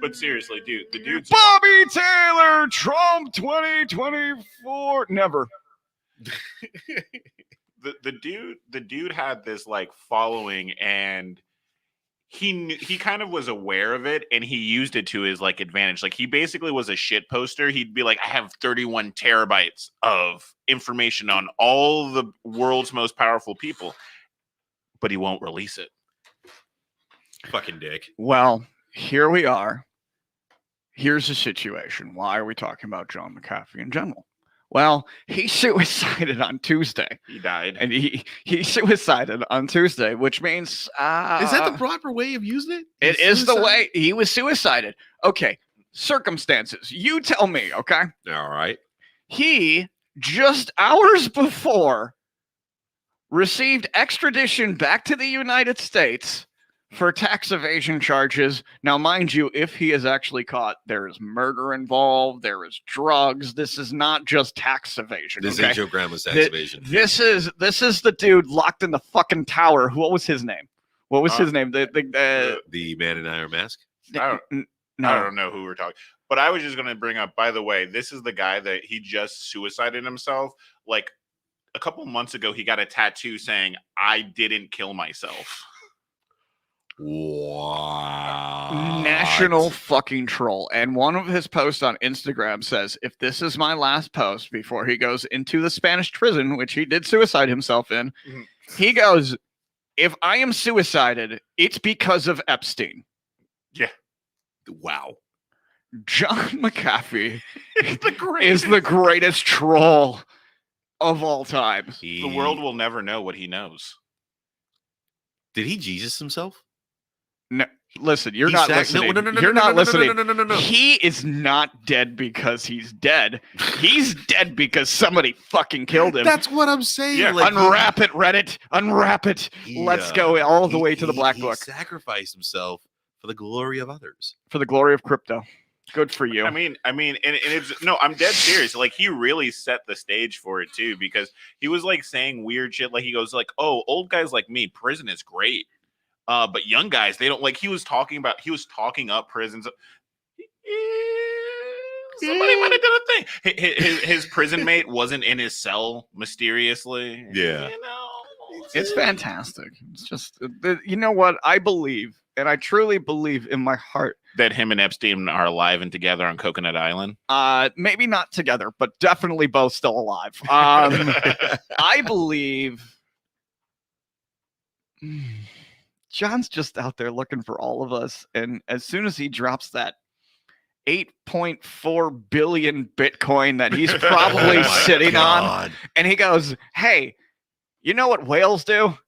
Speaker 1: But seriously, dude, the dude's
Speaker 4: Bobby Taylor, Trump 2024. Never.
Speaker 1: the dude had this like following, and he kind of was aware of it, and he used it to his like advantage. Like he basically was a shit poster. He'd be like, I have 31 terabytes of information on all the world's most powerful people, but he won't release it.
Speaker 3: Fucking dick.
Speaker 4: Well, here we are. Here's the situation. Why are we talking about John McAfee in general? Well, he suicided on Tuesday.
Speaker 1: He died.
Speaker 4: And he suicided on Tuesday, which means...
Speaker 3: Is that the proper way of using it?
Speaker 4: It is the way he was suicided. Okay, circumstances. You tell me, okay?
Speaker 3: All right.
Speaker 4: He, just hours before, received extradition back to the United States for tax evasion charges. Now, mind you, if he is actually caught, there is murder involved, there is drugs. This is not just tax evasion.
Speaker 3: This
Speaker 4: okay?
Speaker 3: ain't your grandma's tax evasion.
Speaker 4: This is the dude locked in the fucking tower. What was his name? What was his name? The
Speaker 3: Man in Iron Mask?
Speaker 1: I
Speaker 4: no.
Speaker 1: don't know who we're talking. But I was just going to bring up, by the way, this is the guy that he just suicided himself. Like a couple months ago, he got a tattoo saying, I didn't kill myself.
Speaker 3: Wow.
Speaker 4: National fucking troll. And one of his posts on Instagram says, if this is my last post before he goes into the Spanish prison, which he did suicide himself in, he goes, if I am suicided, it's because of Epstein.
Speaker 1: Yeah.
Speaker 3: Wow.
Speaker 4: John McAfee is the greatest troll of all time.
Speaker 1: The world will never know what he knows.
Speaker 3: Did he Jesus himself?
Speaker 4: No, listen, you're not listening. You're not listening.
Speaker 3: No.
Speaker 4: He is not dead because he's dead. He's dead because somebody fucking killed him.
Speaker 3: That's what I'm saying.
Speaker 1: Yeah.
Speaker 3: Like,
Speaker 4: Unwrap it, Reddit. Unwrap it. Let's go all the way to the Black Book.
Speaker 3: He sacrificed himself for the glory of others.
Speaker 4: For the glory of crypto. Good for you.
Speaker 1: I mean, and it's no, I'm dead serious. Like he really set the stage for it too, because he was like saying weird shit. Like he goes like, "Oh, old guys like me, prison is great, but young guys, they don't like." He was talking up prisons. Somebody might have done a thing. His prison mate wasn't in his cell mysteriously.
Speaker 3: Yeah,
Speaker 1: you know,
Speaker 4: it's fantastic. It's just, you know what? I believe, and I truly believe in my heart,
Speaker 1: that him and Epstein are alive and together on Coconut Island.
Speaker 4: Maybe not together, but definitely both still alive. I believe John's just out there looking for all of us, and as soon as he drops that 8.4 billion Bitcoin that he's probably sitting on, and he goes, "Hey, you know what whales do?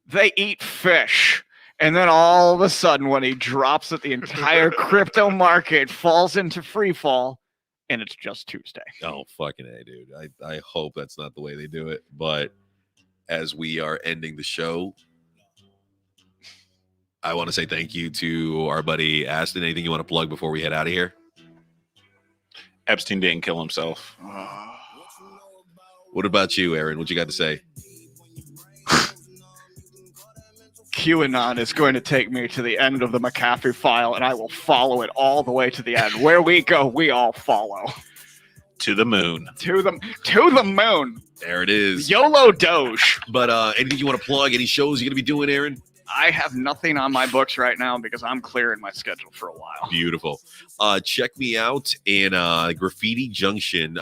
Speaker 4: They eat fish." And then all of a sudden, when he drops it, the entire crypto market falls into free fall, and it's just Tuesday.
Speaker 3: Oh, fucking A, dude. I hope that's not the way they do it. But as we are ending the show, I want to say thank you to our buddy Aston. Anything you want to plug before we head out of here?
Speaker 1: Epstein didn't kill himself.
Speaker 3: What about you, Aaron? What you got to say?
Speaker 4: QAnon is going to take me to the end of the McAfee file, and I will follow it all the way to the end. Where we go, we all follow.
Speaker 1: To the moon.
Speaker 4: To the moon.
Speaker 3: There it is.
Speaker 4: YOLO Doge.
Speaker 3: But anything you want to plug? Any shows you're going to be doing, Aaron?
Speaker 4: I have nothing on my books right now because I'm clearing my schedule for a while.
Speaker 3: Beautiful. Check me out in Graffiti Junction,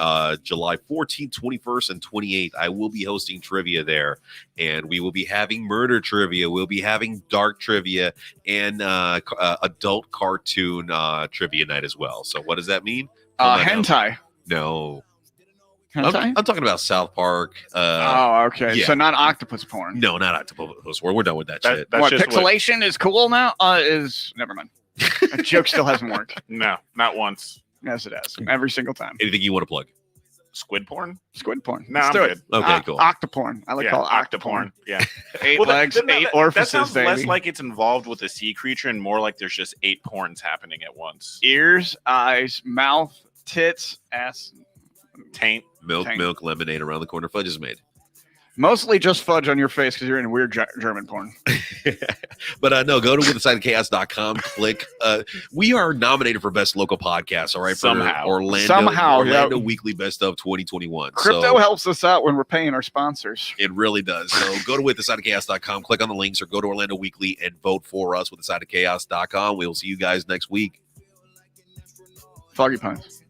Speaker 3: July 14th, 21st, and 28th. I will be hosting trivia there, and we will be having murder trivia. We'll be having dark trivia and adult cartoon trivia night as well. So what does that mean?
Speaker 4: Hentai.
Speaker 3: No.
Speaker 4: Hentai?
Speaker 3: I'm talking about South Park.
Speaker 4: Okay.
Speaker 3: yeah.
Speaker 4: So not octopus porn.
Speaker 3: No, not Octopus. We're done with that shit.
Speaker 1: That's
Speaker 4: What,
Speaker 1: just
Speaker 4: pixelation is cool now? Never mind. That joke still hasn't worked.
Speaker 1: No, not once.
Speaker 4: Yes, it has. Every single time.
Speaker 3: Anything you want to plug?
Speaker 1: Squid porn?
Speaker 4: Squid porn.
Speaker 1: No,
Speaker 4: Let's
Speaker 1: I'm
Speaker 4: do
Speaker 1: good.
Speaker 4: it.
Speaker 3: Okay, cool.
Speaker 4: Octoporn. I like to
Speaker 1: Yeah,
Speaker 4: call it
Speaker 1: octoporn. Yeah.
Speaker 4: 8
Speaker 1: Well,
Speaker 4: legs, 8
Speaker 1: that
Speaker 4: orifices,
Speaker 1: sounds
Speaker 4: baby.
Speaker 1: less like it's involved with a sea creature and more like there's just 8 porns happening at once.
Speaker 4: Ears, eyes, mouth, tits, ass.
Speaker 1: Taint.
Speaker 3: Milk, lemonade around the corner. Fudge is made.
Speaker 4: Mostly just fudge on your face because you're in weird German porn.
Speaker 3: But no, go to withthesideofchaos.com. Click. We are nominated for best local podcast. All right, for
Speaker 1: Somehow.
Speaker 3: Orlando
Speaker 4: yeah.
Speaker 3: Weekly Best of 2021.
Speaker 4: Crypto
Speaker 3: So
Speaker 4: helps us out when we're paying our sponsors.
Speaker 3: it really does. So go to withthesideofchaos.com. Click on the links or go to Orlando Weekly and vote for us. Withthesideofchaos.com. We'll see you guys next week.
Speaker 4: Foggy Pines.